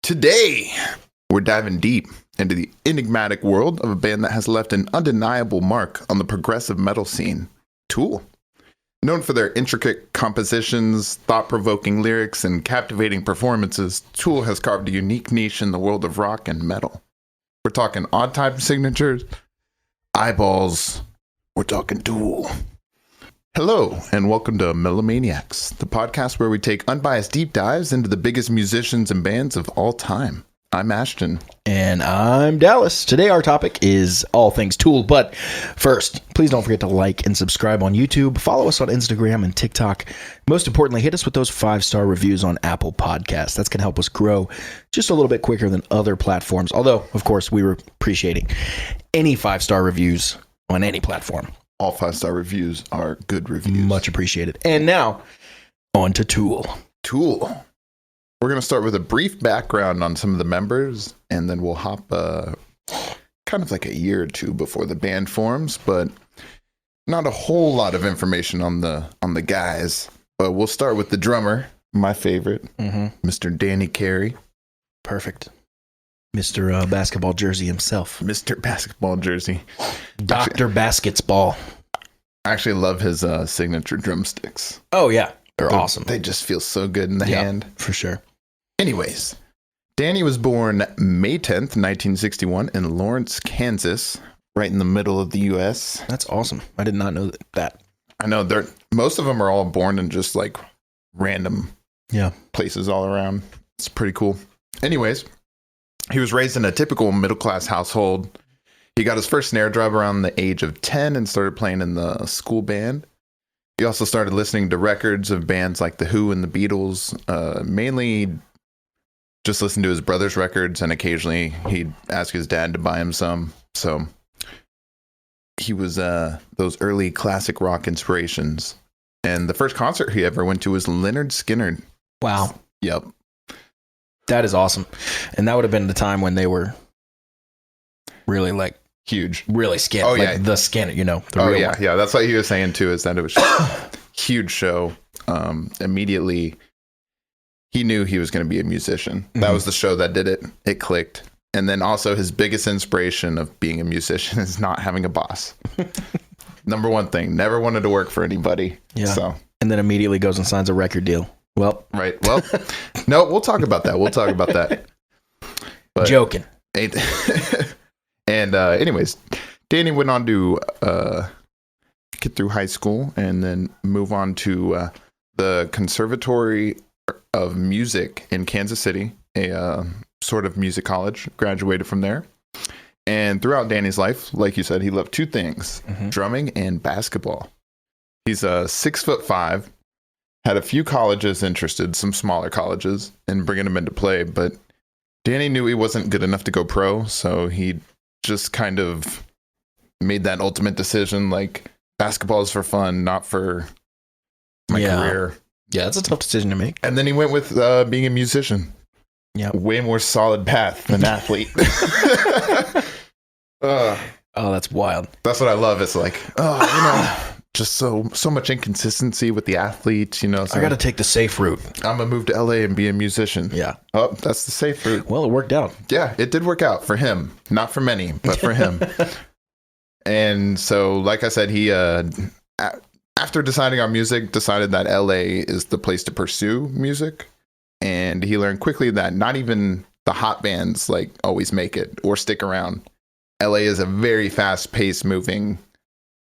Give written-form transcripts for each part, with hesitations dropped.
Today, we're diving deep into the enigmatic world of a band that has left an undeniable mark on the progressive metal scene, Tool. Known for their intricate compositions, thought-provoking lyrics, and captivating performances, Tool has carved a unique niche in the world of rock and metal. We're talking odd time signatures, eyeballs, we're talking Tool. Hello, and welcome to Melomaniax, the podcast where we take unbiased deep dives into the biggest musicians and bands of all time. I'm Ashton. And I'm Dallas. Today our topic is all things Tool, but first, please don't forget to like and subscribe on YouTube, follow us on Instagram and TikTok. Most importantly, hit us with those 5-star reviews on Apple Podcasts. That's going to help us grow just a little bit quicker than other platforms, although, of course, we were appreciating any 5-star reviews on any platform. All 5-star reviews are good reviews. Much appreciated. And now, on to Tool. Tool. We're going to start with a brief background on some of the members, and then we'll hop kind of like a year or two before the band forms, but not a whole lot of information on the guys. But we'll start with the drummer, my favorite, Mr. Danny Carey. Perfect. Mr. Basketball Jersey himself. Mr. Basketball Jersey. Dr. Basketball. I actually love his signature drumsticks. Oh, yeah. They're awesome. They just feel so good in the hand. For sure. Anyways, Danny was born May 10th, 1961 in Lawrence, Kansas, right in the middle of the U.S. That's awesome. I did not know that. I know most of them are all born in just like random places all around. It's pretty cool. Anyways, he was raised in a typical middle-class household. He got his first snare drum around the age of 10 and started playing in the school band. He also started listening to records of bands like The Who and the Beatles, mainly just listen to his brother's records, and occasionally he'd ask his dad to buy him some. So he was those early classic rock inspirations. And the first concert he ever went to was Lynyrd Skynyrd. Wow. Yep. That is awesome. And that would have been the time when they were really like huge, really skin. Oh, like yeah. the skin, you know. Oh, yeah. One. Yeah. That's what he was saying too, is that it was a huge show. Immediately, he knew he was going to be a musician. That was the show that did it. It clicked. And then also his biggest inspiration of being a musician is not having a boss. Number one thing, never wanted to work for anybody. Yeah. So. And then immediately goes and signs a record deal. Well, right. Well, no, we'll talk about that. But, joking. And anyways, Danny went on to get through high school and then move on to the Conservatory of Music in Kansas City, a sort of music college, graduated from there. And throughout Danny's life, like you said, he loved two things, drumming and basketball. He's 6'5", had a few colleges interested, some smaller colleges, in bringing him into play, but Danny knew he wasn't good enough to go pro, so he just kind of made that ultimate decision, like, basketball is for fun, not for my career. Yeah, that's a tough decision to make. And then he went with being a musician. Yeah. Way more solid path than athlete. Oh, that's wild. That's what I love. It's like, just so much inconsistency with the athletes, So I got to take the safe route. I'm going to move to LA and be a musician. Yeah. Oh, that's the safe route. Well, it worked out. Yeah, it did work out for him. Not for many, but for him. And so, like I said, he, after deciding on music, decided that LA is the place to pursue music. And he learned quickly that not even the hot bands like always make it or stick around. LA is a very fast-paced moving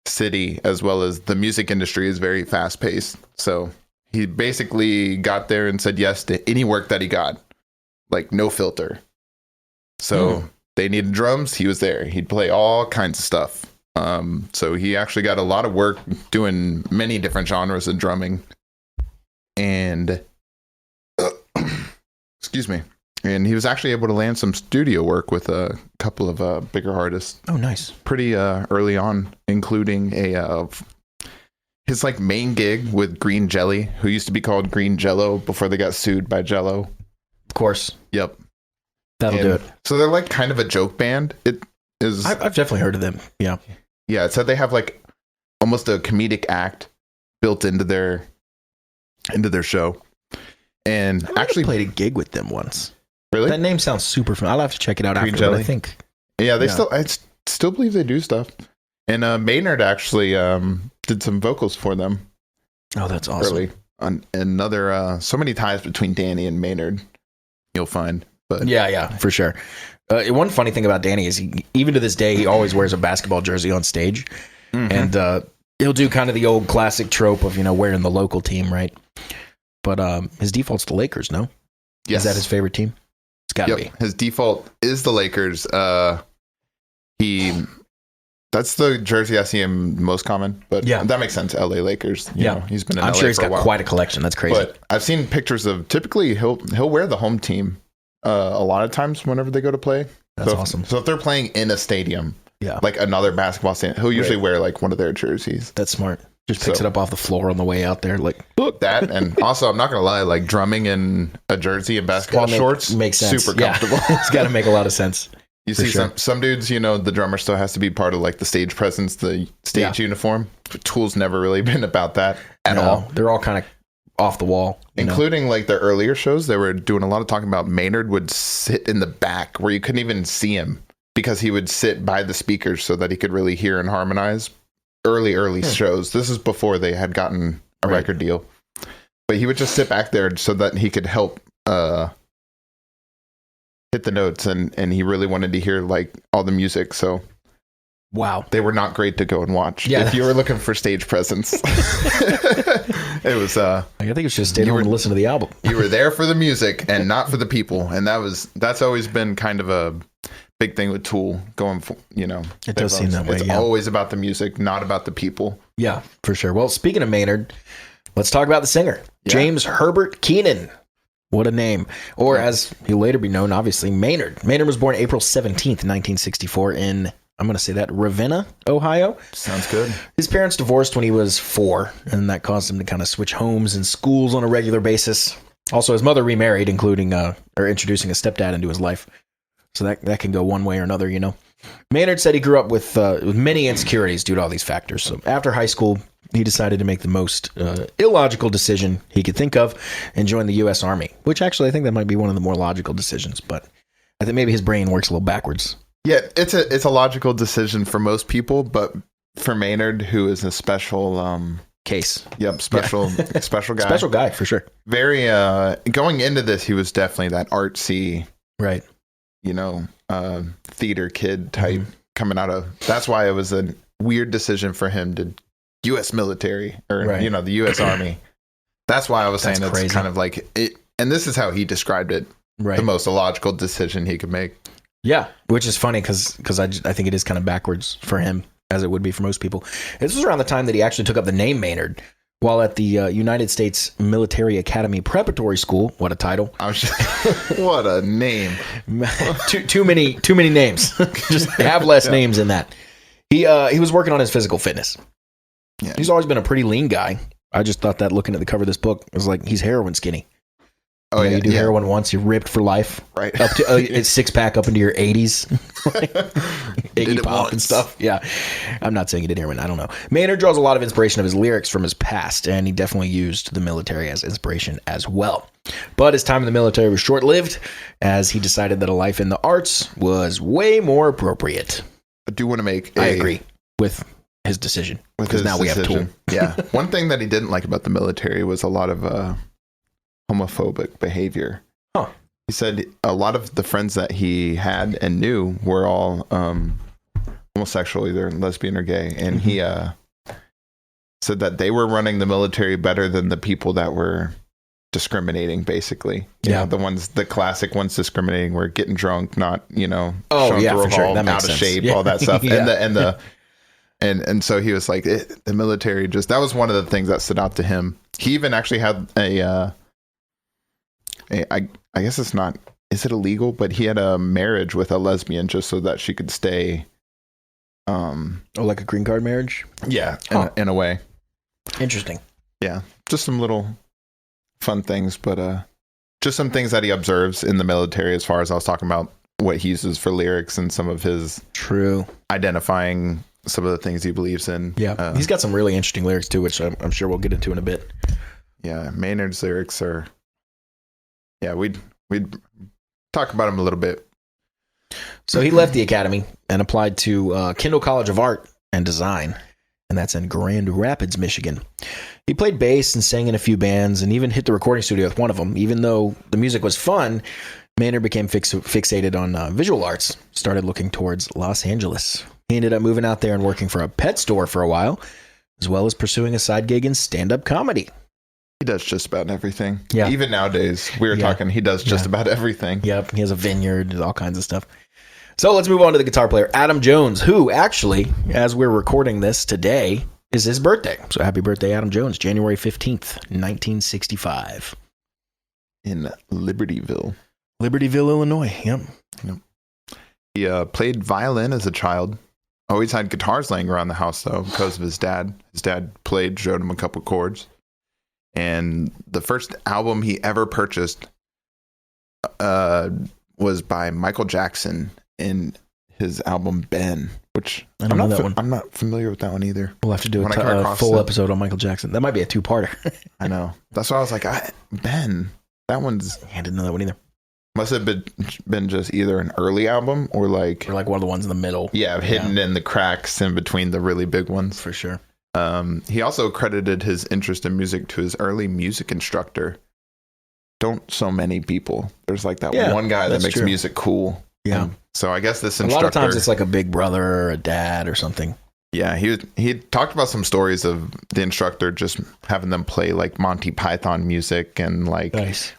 city, as well as the music industry is very fast-paced. So he basically got there and said yes to any work that he got, like no filter. So they needed drums, he was there. He'd play all kinds of stuff. So he actually got a lot of work doing many different genres of drumming. And excuse me. And he was actually able to land some studio work with a couple of bigger artists. Oh, nice. Pretty early on, including his like main gig with Green Jelly, who used to be called Green Jello before they got sued by Jello. Of course. Yep. That'll do it. So they're like kind of a joke band. It is. I've definitely heard of them. Yeah. Yeah. It said they have like almost a comedic act built into their show. And I actually played a gig with them once. Really? That name sounds super fun. I'll have to check it out Green after, but jelly? I think... Yeah, I still believe they do stuff. And Maynard actually did some vocals for them. Oh, that's awesome. Early. On another, so many ties between Danny and Maynard, you'll find. But Yeah, for sure. One funny thing about Danny is even to this day, he always wears a basketball jersey on stage. And he'll do kind of the old classic trope of, wearing the local team, right? But his default's the Lakers, no? Yes. Is that his favorite team? It's got to be. His default is the Lakers. That's the jersey I see him most common, but that makes sense. LA Lakers. You know, he's been in LA sure he's for a got while. quite a collection. That's crazy. But I've seen pictures of, typically he'll wear the home team a lot of times whenever they go to play. That's awesome. So if they're playing in a stadium, like another basketball stadium, he'll usually wear like one of their jerseys. That's smart. Just picks it up off the floor on the way out there. Like, look that. And also, I'm not going to lie, like drumming in a jersey and basketball shorts makes sense. Super comfortable. It's got to make a lot of sense. You see some dudes, the drummer still has to be part of like the stage presence, the stage uniform. Tool's never really been about that at all. They're all kind of off the wall. Including like their earlier shows, they were doing a lot of talking about Maynard would sit in the back where you couldn't even see him because he would sit by the speakers so that he could really hear and harmonize. Early shows. This is before they had gotten a record deal. But he would just sit back there so that he could help hit the notes, and he really wanted to hear like all the music. So wow, they were not great to go and watch if you were looking for stage presence. It was I think you should stay home and listen to the album. You were there for the music and not for the people, and that's always been kind of a big thing with Tool going for, it does seem that way. It's always about the music, not about the people. Yeah, for sure. Well, speaking of Maynard, let's talk about the singer, James Herbert Keenan. What a name. Or as he'll later be known, obviously, Maynard. Maynard was born April 17th, 1964 in, I'm going to say that, Ravenna, Ohio. Sounds good. His parents divorced when he was 4, and that caused him to kind of switch homes and schools on a regular basis. Also, his mother remarried, including, introducing a stepdad into his life. So that can go one way or another, Maynard said he grew up with many insecurities due to all these factors. So after high school, he decided to make the most illogical decision he could think of and join the U.S. Army, which actually I think that might be one of the more logical decisions, but I think maybe his brain works a little backwards. Yeah, it's a logical decision for most people, but for Maynard, who is a special case. Yep, special guy. Special guy, for sure. Very, going into this, he was definitely that artsy, right? Theater kid type coming out of. That's why it was a weird decision for him to U.S. military or the U.S. Army. That's why I was saying it's crazy. Kind of like it. And this is how he described it. Right. The most illogical decision he could make. Yeah, which is funny because I think it is kind of backwards for him, as it would be for most people. This was around the time that he actually took up the name Maynard while at the United States Military Academy Preparatory School. What a title! What a name! too many names. Just have less names in that. He was working on his physical fitness. Yeah. He's always been a pretty lean guy. I just thought that looking at the cover of this book, it was like he's heroin skinny. Oh, you do heroin once, you're ripped for life. Right. Up to it's 6-pack up into your 80s. 80 pop and stuff. Yeah. I'm not saying he did heroin. I don't know. Maynard draws a lot of inspiration of his lyrics from his past, and he definitely used the military as inspiration as well. But his time in the military was short-lived, as he decided that a life in the arts was way more appropriate. I do want to make I agree with his decision. Because now we have Tool. Yeah. One thing that he didn't like about the military was a lot of homophobic behavior. Huh. He said a lot of the friends that he had and knew were all homosexual, either lesbian or gay, and he said that they were running the military better than the people that were discriminating, basically. The classic ones discriminating were getting drunk, not for sure. That makes out of sense. shape, all that stuff. And so he was like, the military that was one of the things that stood out to him. He even actually had I guess it's not, is it illegal? But he had a marriage with a lesbian just so that she could stay. Like a green card marriage? Yeah, in a way. Interesting. Yeah, just some little fun things, but just some things that he observes in the military as far as I was talking about what he uses for lyrics and some of his identifying some of the things he believes in. Yeah, he's got some really interesting lyrics too, which I'm sure we'll get into in a bit. Yeah, Maynard's lyrics are... Yeah, we'd talk about him a little bit. So he left the academy and applied to Kendall College of Art and Design, and that's in Grand Rapids, Michigan. He played bass and sang in a few bands and even hit the recording studio with one of them. Even though the music was fun, Maynard became fixated on visual arts, started looking towards Los Angeles. He ended up moving out there and working for a pet store for a while, as well as pursuing a side gig in stand-up comedy. He does just about everything. Yeah. Even nowadays, we were talking, he does just about everything. Yep, he has a vineyard, all kinds of stuff. So let's move on to the guitar player, Adam Jones, who actually, as we're recording this today, is his birthday. So happy birthday, Adam Jones, January 15th, 1965. In Libertyville, Illinois, yep. He played violin as a child. Always had guitars laying around the house, though, because of his dad. His dad showed him a couple chords. And the first album he ever purchased was by Michael Jackson in his album Ben, which I don't know that one. I'm not familiar with that one either. We'll have to do a full episode on Michael Jackson. That might be a two-parter. I know. That's why I was like, Ben. That one's... I didn't know that one either. Must have been just either an early album or like one of the ones in the middle. Yeah, hidden in the cracks in between the really big ones. For sure. He also credited his interest in music to his early music instructor. Don't so many people. There's like that one guy that makes music cool. Yeah. So I guess this instructor... A lot of times it's like a big brother or a dad or something. Yeah, he talked about some stories of the instructor just having them play like Monty Python music and like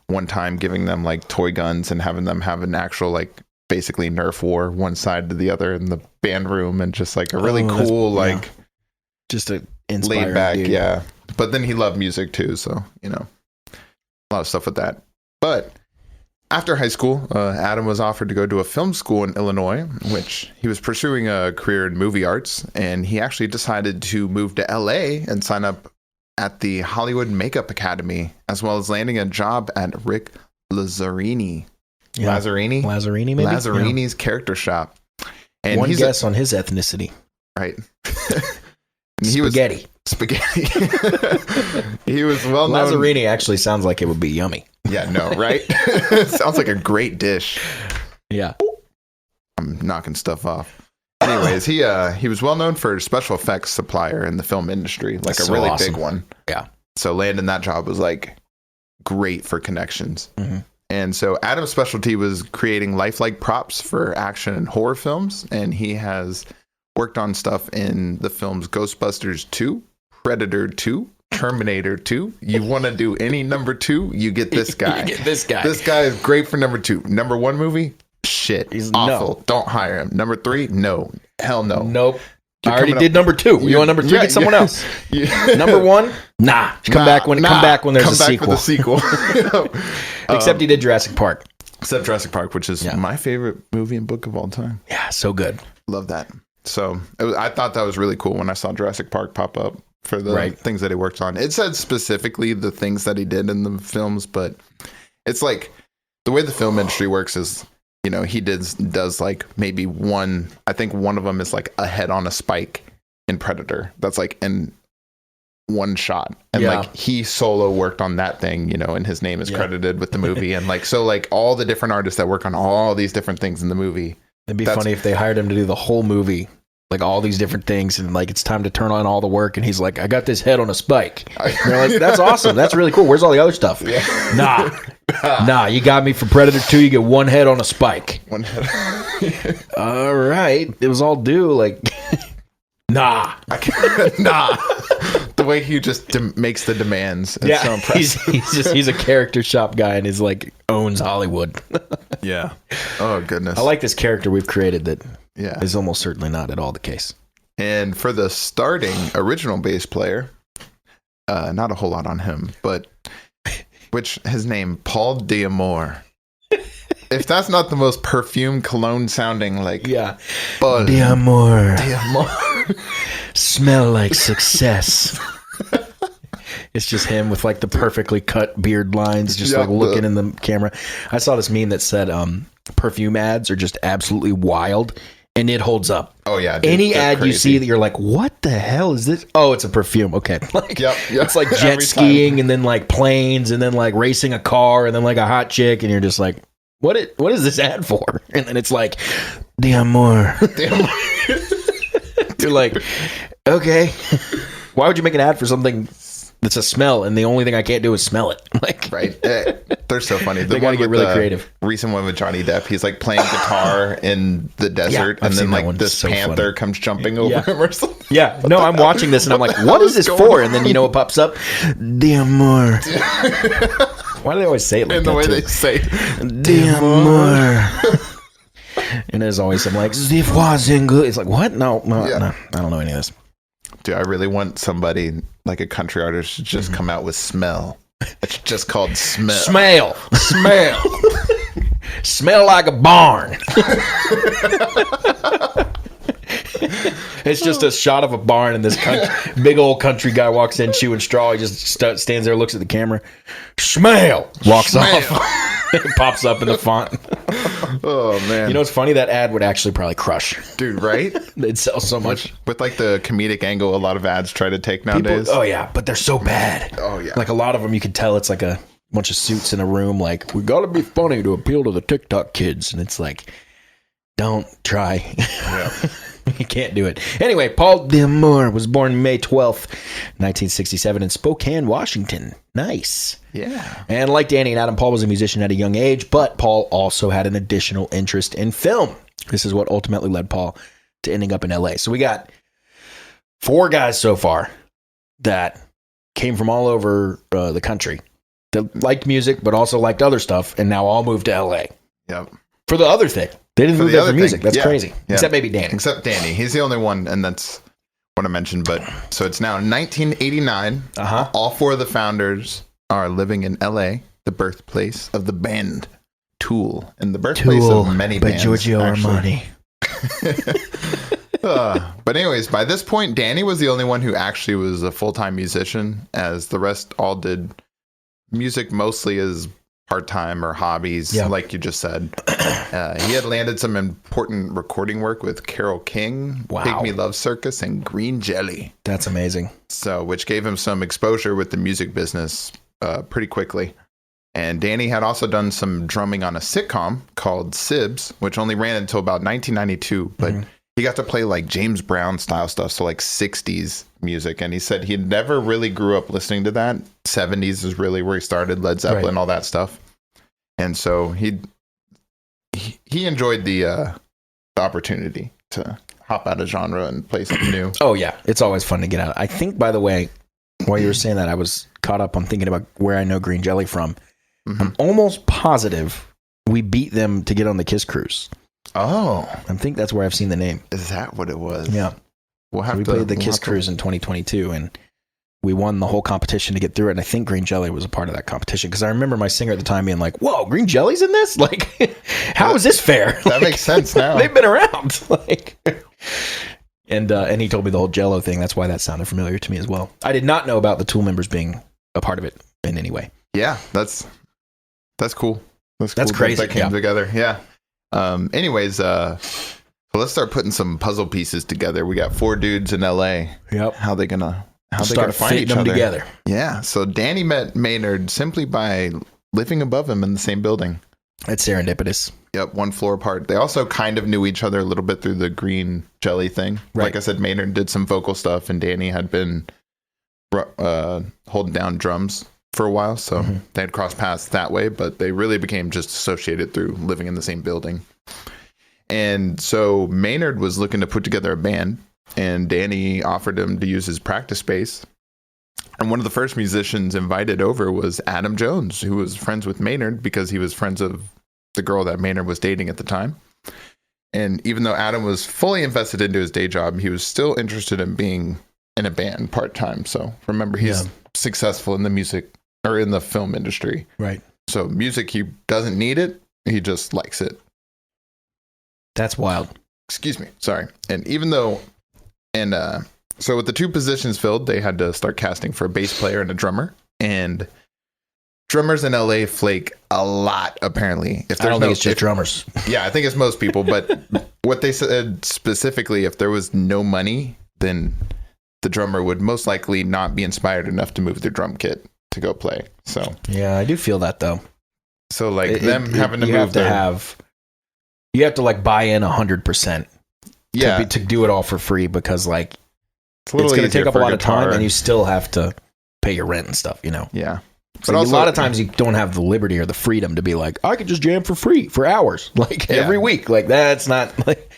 one time giving them like toy guns and having them have an actual like basically Nerf war one side to the other in the band room and just like a really cool just a laid back dude. But then he loved music too, so a lot of stuff with that. But after high school, Adam was offered to go to a film school in Illinois, which he was pursuing a career in movie arts, and he actually decided to move to LA and sign up at the Hollywood Makeup Academy, as well as landing a job at Rick Lazzarini. Yeah. Lazzarini, maybe? Lazzarini's character shop. And one guess on his ethnicity. Right. Spaghetti. He was well known. Lazzarini actually sounds like it would be yummy. Yeah, no, right? Sounds like a great dish. Yeah. I'm knocking stuff off. Anyways, he was well known for special effects supplier in the film industry, like a really big one. Yeah. So landing that job was like great for connections. Mm-hmm. And so Adam's specialty was creating lifelike props for action and horror films, and he has worked on stuff in the films Ghostbusters 2, Predator 2, Terminator 2. You want to do any number 2, you get this guy. This guy is great for number 2. Number 1 movie, shit. He's awful. No. Don't hire him. Number 3, no. Hell no. Nope. I already did number 2. You want number 3? Get someone else. Number 1, nah. Come back when there's a sequel. For the sequel. Except he did Jurassic Park. Except Jurassic Park, which is my favorite movie and book of all time. Yeah, so good. Love that. So I thought that was really cool when I saw Jurassic Park pop up for the things that he worked on. It said specifically the things that he did in the films, but it's like the way the film industry works is, he does like maybe one, I think one of them is like a head on a spike in Predator. That's like in one shot. And like he solo worked on that thing, and his name is credited with the movie. And like, so like all the different artists that work on all these different things in the movie. It'd be funny if they hired him to do the whole movie, like all these different things, and like it's time to turn on all the work, and he's like, I got this head on a spike. And they're like, that's awesome. That's really cool. Where's all the other stuff? Yeah. Nah, you got me for Predator 2, you get one head on a spike. One head. All right. It was all due, like, nah. The way he just makes the demands. It's so impressive. He's a character shop guy, and he's like owns Hollywood. Yeah. Oh, goodness. I like this character we've created that is almost certainly not at all the case. And for the starting original bass player, not a whole lot on him, but his name, Paul D'Amour. If that's not the most perfume cologne sounding, like, Paul D'Amour. Smell like success. It's just him with like the perfectly cut beard lines, just like looking in the camera. I saw this meme that said perfume ads are just absolutely wild, and it holds up. Oh yeah, dude, any ad crazy. You see that you're like, what the hell is this? Oh, it's a perfume. Okay, like it's like jet skiing, and then like planes, and then like racing a car, and then like a hot chick, and you're just like, what is this ad for? And then it's like, the amor. You're like, okay. Why would you make an ad for something that's a smell, and the only thing I can't do is smell it? Like, right. They're so funny. They gotta get really creative. Recent one with Johnny Depp, he's like playing guitar in the desert, I've and seen then that like one. this So panther funny. comes jumping over him or something. Yeah, no, I'm watching this and I'm like, what is this for? And then you know what pops up? The amor. Why do they always say it like In that? the way too? they say, The amor. And there's always some like, "It wasn't good." It's like, what? No, no, I don't know any of this. dude, I really want somebody like a country artist to just come out with Smell. It's just called Smell. Smell. Smell like a barn. It's just a shot of a barn, and this big old country guy walks in chewing straw. He just stands there, looks at the camera. Smell. Walks off. It pops up in the font. Oh, man. You know what's funny? That ad would actually probably crush. Dude, right? They'd sell so much. With like the comedic angle a lot of ads try to take nowadays. Oh, yeah. But they're so bad. Oh, yeah. Like a lot of them, you can tell it's like a bunch of suits in a room. Like, we got to be funny to appeal to the TikTok kids. And it's like, don't try. Yeah. You can't do it. Anyway, Paul D'Amour was born May 12th, 1967 in Spokane, Washington. Nice. Yeah. And like Danny and Adam, Paul was a musician at a young age, but Paul also had an additional interest in film. This is what ultimately led Paul to ending up in LA. So we got 4 guys so far that came from all over the country that liked music, but also liked other stuff, and now all moved to LA. Yep. For the other thing. They didn't move there for music. That's crazy. Yeah. Except maybe Danny. Except Danny. He's the only one, and that's what I mentioned. But so it's now 1989. All 4 of the founders are living in LA, the birthplace of the band Tool, and the birthplace of many bands. Giorgio Armani. But anyways, by this point, Danny was the only one who actually was a full-time musician, as the rest all did music mostly as part-time or hobbies, like you just said. He had landed some important recording work with Carole King, Pygmy Love Circus, and Green Jelly. That's amazing. So, which gave him some exposure with the music business pretty quickly. And Danny had also done some drumming on a sitcom called Sibs, which only ran until about 1992, but he got to play like James Brown style stuff, so like 60s music. And he said he never really grew up listening to that. 70s is really where he started, Led Zeppelin, all that stuff. And so he enjoyed the opportunity to hop out of genre and play something new. Oh, yeah. It's always fun to get out. I think, by the way, while you were saying that, I was caught up on thinking about where I know Green Jelly from. I'm almost positive we beat them to get on the Kiss Cruise. Oh. I think that's where I've seen the name. Is that what it was? Yeah. We played the Kiss Cruise in 2022, and we won the whole competition to get through it. And I think Green Jelly was a part of that competition, because I remember my singer at the time being like, whoa, Green Jelly's in this? Like, how is this fair? That makes sense now. They've been around. And he told me the whole Jello thing. That's why that sounded familiar to me as well. I did not know about the Tool members being a part of it in any way. Yeah, that's cool. That's cool crazy. That came together. Yeah. Anyways, so let's start putting some puzzle pieces together. We got 4 dudes in LA. Yep. How they gonna start find fitting each them other together? Yeah. So Danny met Maynard simply by living above him in the same building. That's serendipitous. Yep, 1 floor apart. They also kind of knew each other a little bit through the Green Jelly thing. Right. Like I said, Maynard did some vocal stuff, and Danny had been holding down drums for a while, so they had crossed paths that way, but they really became just associated through living in the same building. And so Maynard was looking to put together a band, and Danny offered him to use his practice space. And one of the first musicians invited over was Adam Jones, who was friends with Maynard because he was friends of the girl that Maynard was dating at the time. And even though Adam was fully invested into his day job, he was still interested in being in a band part-time. So remember, he's successful in the music or in the film industry. Right. So music, he doesn't need it. He just likes it. That's wild. Excuse me. Sorry. And even though, so with the 2 positions filled, they had to start casting for a bass player and a drummer. And drummers in LA flake a lot, apparently. I don't think it's just drummers. Yeah, I think it's most people. But what they said specifically, if there was no money, then the drummer would most likely not be inspired enough to move their drum kit to go play. So yeah, I do feel that though. So like having to you move have to have, you have to like buy in 100%. Yeah. To do it all for free, because like it's going to take up a lot of guitar. time, and you still have to pay your rent and stuff, you know? Yeah. So But also, a lot of times you don't have the liberty or the freedom to be like, I could just jam for free for hours, like every week. Like that's not like.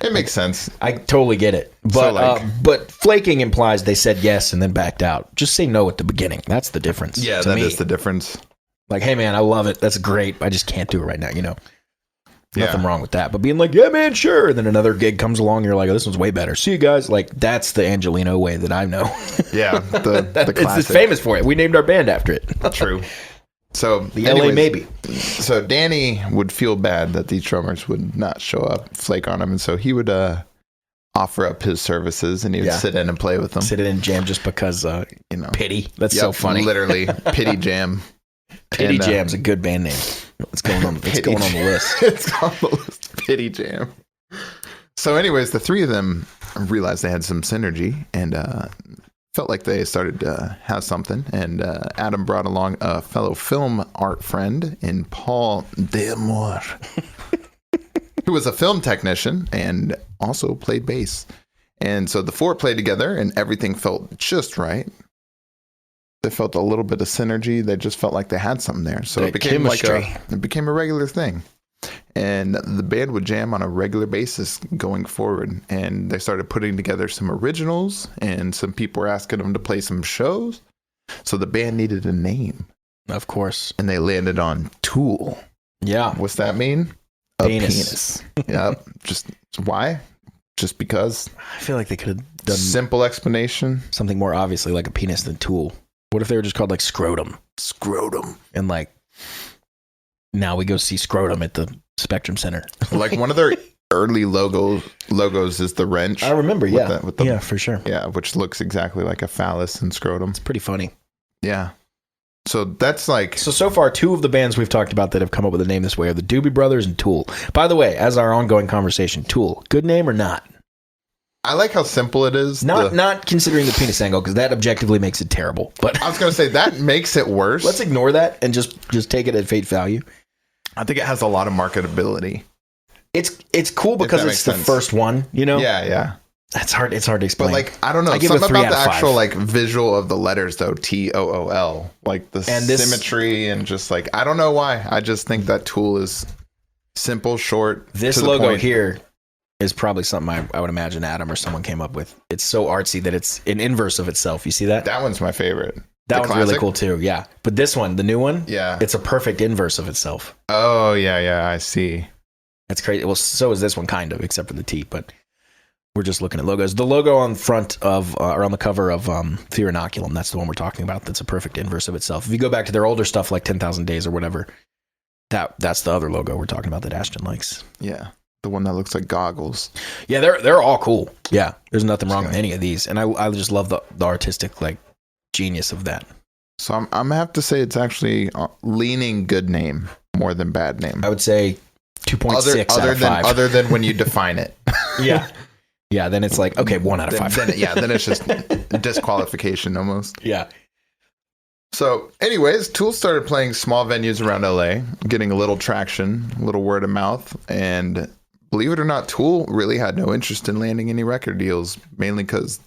It makes sense. I totally get it, but but flaking implies they said yes and then backed out. Just say no at the beginning. That's the difference. Yeah, that is the difference. Like, hey man, I love it. That's great. I just can't do it right now. You know, nothing Yeah. wrong with that. But being like, yeah, man, sure. And then another gig comes along, and you're like, oh, this one's way better. See you guys. Like that's the Angelino way that I know. Yeah, the classic. It's famous for it. We named our band after it. True. So The LA Maybe. So Danny would feel bad that these drummers would not show up, flake on him, and so he would offer up his services, and he would sit in and play with them. Sit in and jam just because, You know, pity. That's so funny. Literally, Pity Jam. Pity Jam's a good band name. It's going on. It's going on the list. It's on the list. Pity Jam. So, anyways, the three of them realized they had some synergy and felt like they started to have something. And Adam brought along a fellow film art friend in Paul Demour, who was a film technician and also played bass. And so the four played together, and everything felt just right. They felt a little bit of synergy. They just felt like they had something there. So The it became chemistry. it became a regular thing. And the band would jam on a regular basis going forward. And they started putting together some originals, and some people were asking them to play some shows. So the band needed a name. Of course. And they landed on Tool. Yeah. What's that mean? A Penis. Yep. Just why? Just because? I feel like they could have done Simple explanation. something more obviously like a penis than Tool. What if they were just called like Scrotum? Scrotum. And like, now we go see Scrotum at the Spectrum Center. Like one of their early logos is the wrench. I remember, yeah. With the, yeah, for sure. Yeah, which looks exactly like a phallus and scrotum. It's pretty funny. Yeah. So that's like... So far, two of the bands we've talked about that have come up with a name this way are the Doobie Brothers and Tool. By the way, as our ongoing conversation, Tool, good name or not? I like how simple it is. Not considering the penis angle, because that objectively makes it terrible. But I was going to say, that makes it worse. let's ignore that and just take it at face value. I think it has a lot of marketability. It's cool because it's the first one, you know? Yeah. It's hard to explain. But like, I don't know. Something about the actual like visual of the letters though, TOOL. Like the symmetry and just like, I don't know why. I just think that Tool is simple, short. This logo here is probably something I would imagine Adam or someone came up with. It's so artsy that it's an inverse of itself. You see that? That one's my favorite. That one's really cool too. Yeah. But this one, the new one, yeah, it's a perfect inverse of itself. Oh, yeah, I see. That's crazy. Well, so is this one kind of, except for the T, but we're just looking at logos. The logo on front of, or on the cover of Fear Inoculum, that's the one we're talking about. That's a perfect inverse of itself. If you go back to their older stuff like 10,000 Days or whatever, that's the other logo we're talking about that Ashton likes. Yeah. The one that looks like goggles. Yeah, they're all cool. Yeah, there's nothing wrong with any of these. And I just love the artistic like genius of that. So I'm going to have to say it's actually leaning good name more than bad name. I would say 2.6 out of 5. Other than when you define it. Yeah. Yeah, then it's like, okay, 1 out of 5. Then it's just disqualification almost. Yeah. So anyways, Tool started playing small venues around LA, getting a little traction, a little word of mouth. And believe it or not, Tool really had no interest in landing any record deals, mainly because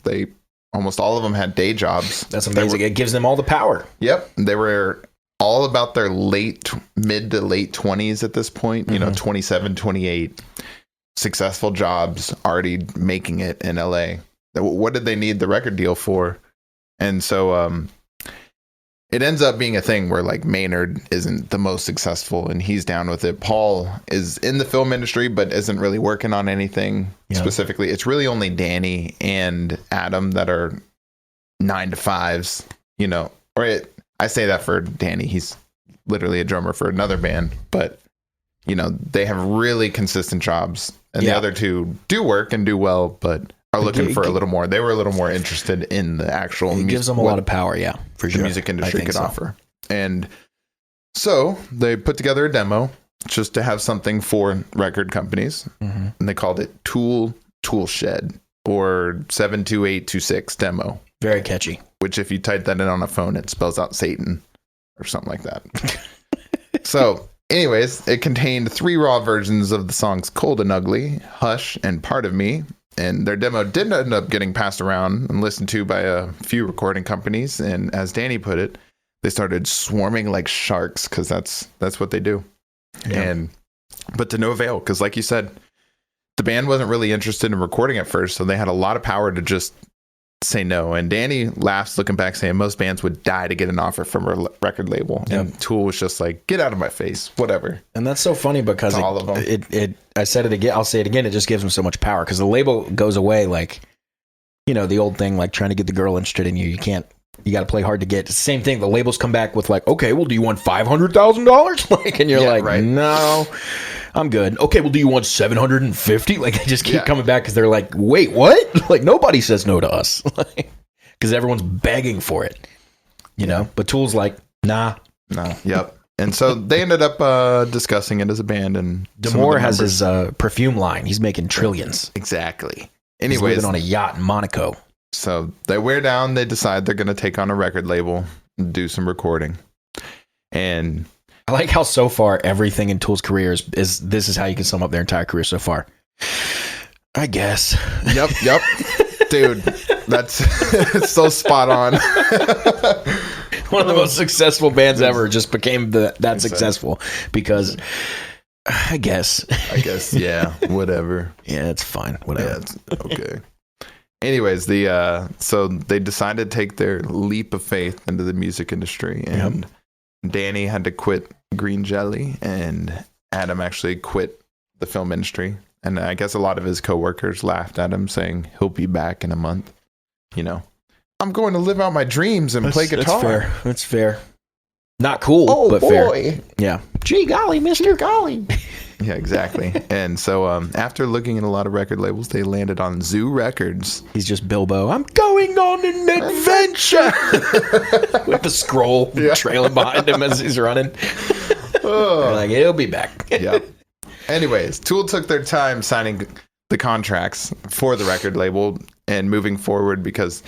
almost all of them had day jobs. That's amazing. It gives them all the power. Yep. They were all about their mid to late 20s at this point, you know, 27, 28. Successful jobs, already making it in LA. What did they need the record deal for? And so it ends up being a thing where like Maynard isn't the most successful and he's down with it. Paul is in the film industry but isn't really working on anything specifically. It's really only Danny and Adam that are 9 to 5s, you know. I say that for Danny. He's literally a drummer for another band, but you know, they have really consistent jobs. And the other two do work and do well, but are looking for a little more. They were a little more interested in the actual music. It gives them a lot of power, for sure. The music industry could offer. And so they put together a demo just to have something for record companies. And they called it Tool Shed or 72826 demo. Very catchy. Which if you type that in on a phone, it spells out Satan or something like that. So, anyways, it contained 3 raw versions of the songs Cold and Ugly, Hush, and Part of Me. And their demo did end up getting passed around and listened to by a few recording companies. And as Danny put it, they started swarming like sharks because that's what they do. Yeah. But to no avail, because like you said, the band wasn't really interested in recording at first, so they had a lot of power to just say no. And Danny laughs looking back, saying most bands would die to get an offer from a record label. Yep. And Tool was just like, get out of my face, whatever. And that's so funny because all of them. I said it again, I'll say it again, it just gives them so much power because the label goes away like, the old thing, like trying to get the girl interested in you. You got to play hard to get. It's the same thing. The labels come back with like, okay, well, do you want $500,000? Like, and you're like, right. No, I'm good. Okay, well, do you want 750? Like, they just keep coming back because they're like, wait, what? Like, nobody says no to us because everyone's begging for it, know. But Tool's like, nah. Yep. And so they ended up discussing it as a band. And Damore has his perfume line. He's making trillions. Exactly. Anyways, he's living on a yacht in Monaco. So they wear down. They decide they're going to take on a record label and do some recording. And I like how so far everything in Tool's career is this is how you can sum up their entire career so far. I guess. Yep. Dude, that's so spot on. One of the most successful bands ever just became that successful because I guess, yeah, whatever. Yeah, it's fine. Whatever. Yeah, it's okay. Anyways, so they decided to take their leap of faith into the music industry, and Danny had to quit Green Jelly, and Adam actually quit the film industry. And I guess a lot of his coworkers laughed at him, saying he'll be back in a month. I'm going to live out my dreams and play guitar. That's fair. Not cool, but boy. Fair. Yeah. Gee golly, Mr. Golly. Yeah, exactly. And so after looking at a lot of record labels, they landed on Zoo Records. He's just Bilbo. I'm going on an adventure. With the scroll trailing behind him as he's running. They're like, he'll be back. Yeah. Anyways, Tool took their time signing the contracts for the record label and moving forward because,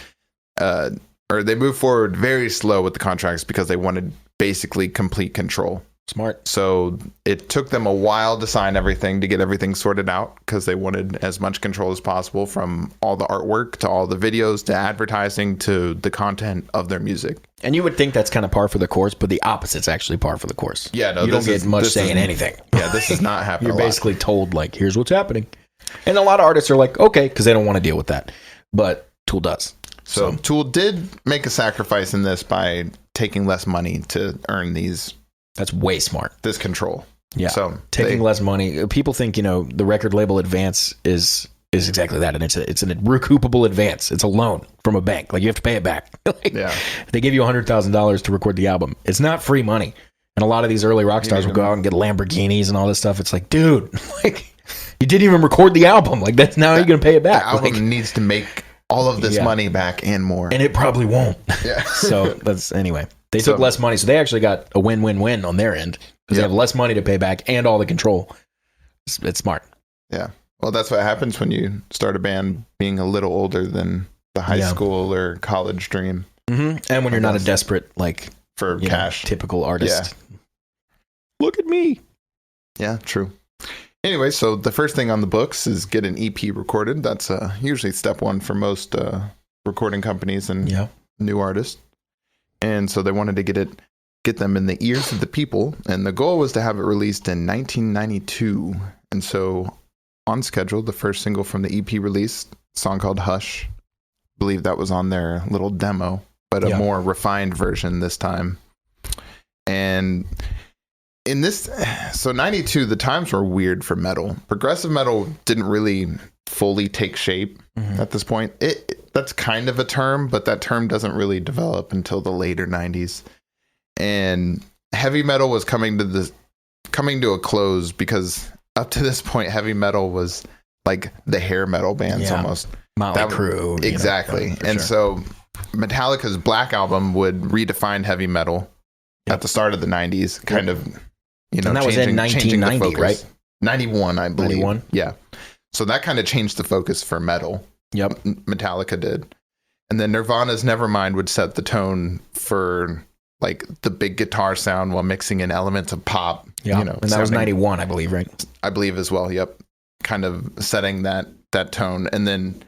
they moved forward very slow with the contracts because they wanted basically complete control. Smart. So it took them a while to sign everything, to get everything sorted out because they wanted as much control as possible from all the artwork to all the videos to advertising to the content of their music. And you would think that's kind of par for the course, but the opposite's actually par for the course. Yeah, no, you don't get much say in anything. Yeah, this is not happening. You're basically told, like, here's what's happening. And a lot of artists are like, okay, because they don't want to deal with that. But Tool does. So Tool did make a sacrifice in this by taking less money to earn these. That's way smart. This control. Yeah. So taking less money. People think, the record label advance is exactly that. And it's an recoupable advance. It's a loan from a bank. Like, you have to pay it back. If they give you $100,000 to record the album, it's not free money. And a lot of these early rock stars will go out and get Lamborghinis and all this stuff. It's like, dude, like, you didn't even record the album. Like, that's now you're going to pay it back. The album needs to make all of this money back and more. And it probably won't. Yeah. So that's, anyway. They took less money, so they actually got a win-win-win on their end because they have less money to pay back and all the control. It's smart. Yeah. Well, that's what happens when you start a band being a little older than the high school or college dream. Mm-hmm. And when you're not a desperate, like, for cash, typical artist. Yeah. Look at me. Yeah, true. Anyway, so the first thing on the books is get an EP recorded. That's usually step one for most recording companies and new artists. And so they wanted to get them in the ears of the people. And the goal was to have it released in 1992. And so on schedule, the first single from the EP release, a song called Hush. I believe that was on their little demo, but a more refined version this time. And in this, so 92, the times were weird for metal. Progressive metal didn't really fully take shape at this point. That's kind of a term, but that term doesn't really develop until the later 90s. And heavy metal was coming to a close because up to this point, heavy metal was like the hair metal bands almost. Motley Crue. Exactly. And so Metallica's Black Album would redefine heavy metal at the start of the 90s, kind of, and that was in 1990, right? 91, I believe. 91? Yeah. So that kind of changed the focus for metal. Yep. Metallica did. And then Nirvana's Nevermind would set the tone for like the big guitar sound while mixing in elements of pop. Yeah, and that was 91, I believe, right? I believe as well. Yep, kind of setting that tone. And then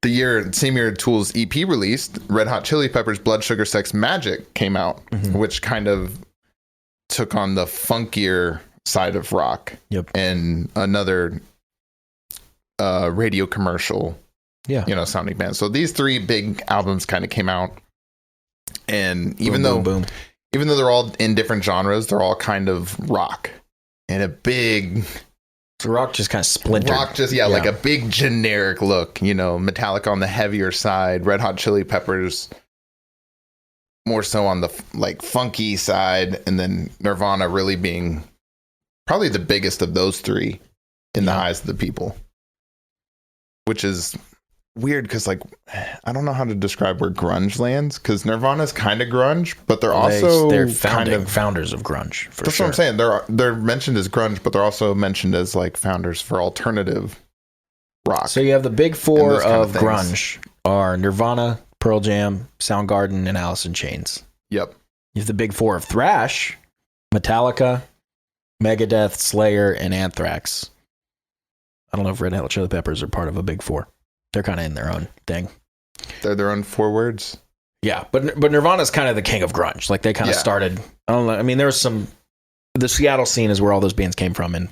the same year Tool's EP released, Red Hot Chili Peppers' Blood Sugar Sex Magic came out, which kind of took on the funkier side of rock. Yep. And another radio commercial, sounding band. So these three big albums kind of came out, and even though they're all in different genres, they're all kind of rock and a big. So rock just kind of splintered. Rock just like a big generic look. Metallica on the heavier side, Red Hot Chili Peppers more so on the like funky side, and then Nirvana really being probably the biggest of those three in the eyes of the people. Which is weird because, like, I don't know how to describe where grunge lands, because Nirvana's kind of grunge, but they're founders of grunge. That's what I'm saying. They're mentioned as grunge, but they're also mentioned as like founders for alternative rock. So you have the big four of grunge are Nirvana, Pearl Jam, Soundgarden, and Alice in Chains. Yep. You have the big four of thrash: Metallica, Megadeth, Slayer, and Anthrax. I don't know if Red Hot Chili Peppers are part of a big four. They're kind of in their own thing. They're their own four words. Yeah, but Nirvana's kind of the king of grunge. Like they kind of started. I don't know. I mean, there was the Seattle scene is where all those bands came from, and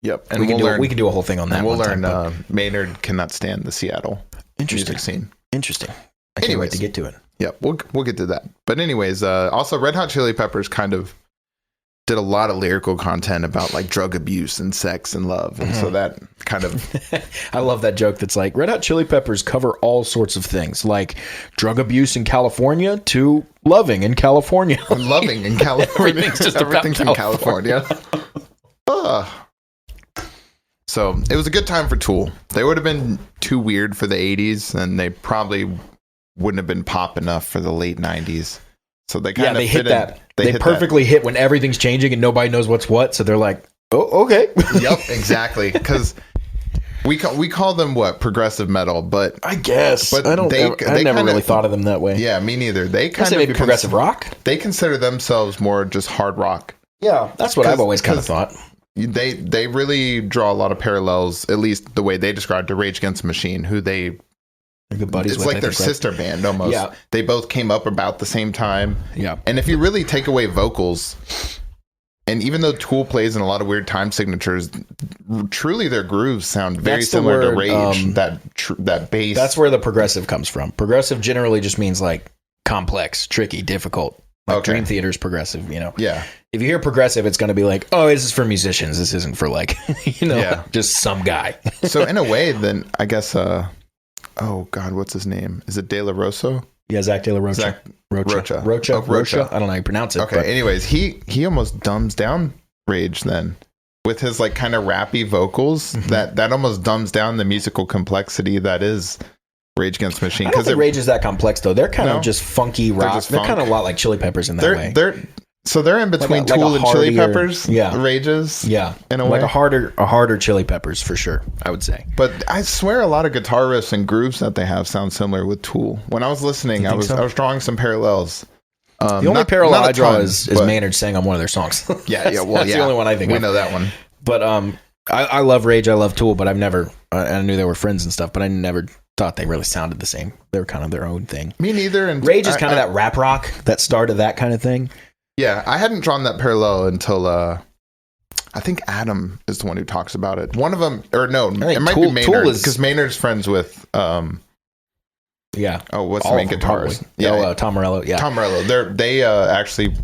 and we can do a whole thing on that. And we'll learn. Maynard cannot stand the Seattle music scene. Interesting. I can't wait to get to it. Yeah, we'll get to that. But anyways, also Red Hot Chili Peppers kind of did a lot of lyrical content about like drug abuse and sex and love, and so that kind of I love that joke that's like Red Hot Chili Peppers cover all sorts of things, like drug abuse in California to loving in California. Loving in California. Everything's in California. So it was a good time for Tool. They would have been too weird for the 80s, and they probably wouldn't have been pop enough for the late 90s. So they kind of hit that. They perfectly hit when everything's changing and nobody knows what's what. So they're like, oh, okay. Yep, exactly. Because we call them what? Progressive metal, but I guess. But I never really thought of them that way. Yeah, me neither. They kind of progressive rock. They consider themselves more just hard rock. Yeah, that's what I've always kind of thought. They really draw a lot of parallels, at least the way they describe to Rage Against the Machine, who they. Good buddies it's like their sister band almost. Yeah. They both came up about the same time. Yeah. And if you really take away vocals, and even though Tool plays in a lot of weird time signatures, truly their grooves sound very similar to Rage. That bass. That's where the progressive comes from. Progressive generally just means like complex, tricky, difficult. Like Dream Theater's progressive, Yeah. If you hear progressive, it's going to be like, oh, this is for musicians. This isn't for like, just some guy. So in a way, then I guess. Oh God, what's his name? Is it De La Rosa? Yeah, Zach De La Rocha. Rocha. Rocha. I don't know how you pronounce it. Okay. But. Anyways, he almost dumbs down Rage then with his like kind of rappy vocals. That almost dumbs down the musical complexity that is Rage Against the Machine. I don't think Rage is that complex though. They're kind of just funky rock. They're kind of a lot like Chili Peppers in that way. They're in between Tool and Chili Peppers. Yeah, Rages. Yeah, in a way, like a harder Chili Peppers for sure. I would say. But I swear, a lot of guitar riffs and grooves that they have sound similar with Tool. When I was listening, I was drawing some parallels. The only parallel I draw is Maynard sang on one of their songs. Well, that's the only one I think. We know that one. But I love Rage. I love Tool. But I've never. I knew they were friends and stuff, but I never thought they really sounded the same. They were kind of their own thing. Me neither. And Rage is kind of that rap rock that started that kind of thing. Yeah, I hadn't drawn that parallel until I think Adam is the one who talks about it. One of them, or no, it might be Maynard, because Maynard's friends with. Yeah. Oh, what's the main guitarist? Yeah, Tom Morello. Yeah, Tom Morello. They actually.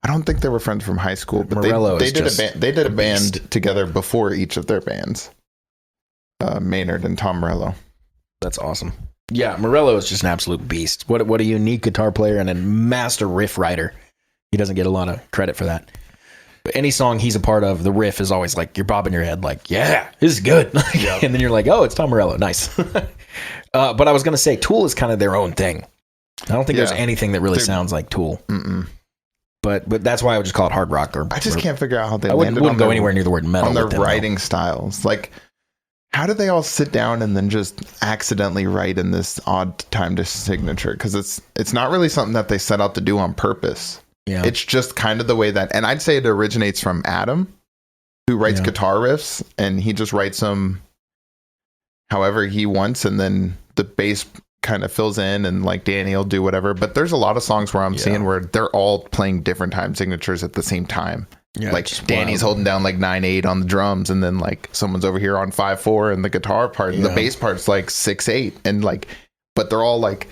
I don't think they were friends from high school, but they did a band together before each of their bands. Maynard and Tom Morello. That's awesome. Yeah, Morello is just an absolute beast. What a unique guitar player and a master riff writer. He doesn't get a lot of credit for that. But any song he's a part of, the riff is always like, you're bobbing your head like, yeah, this is good. Yep. And then you're like, oh, it's Tom Morello. Nice. But I was going to say, Tool is kind of their own thing. I don't think there's anything that really sounds like Tool. Mm-mm. But that's why I would just call it hard rock. I just can't figure out how they wouldn't go anywhere near the word metal. On their writing styles. Like, how did they all sit down and then just accidentally write in this odd time to signature? Because it's not really something that they set out to do on purpose. Yeah. It's just kind of the way that, and I'd say it originates from Adam, who writes guitar riffs, and he just writes them however he wants, and then the bass kind of fills in, and like Danny will do whatever. But there's a lot of songs where I'm seeing where they're all playing different time signatures at the same time. Yeah, like Danny's holding down like 9/8 on the drums, and then like someone's over here on 5/4, and the guitar part and the bass part's like 6/8, and like, but they're all like,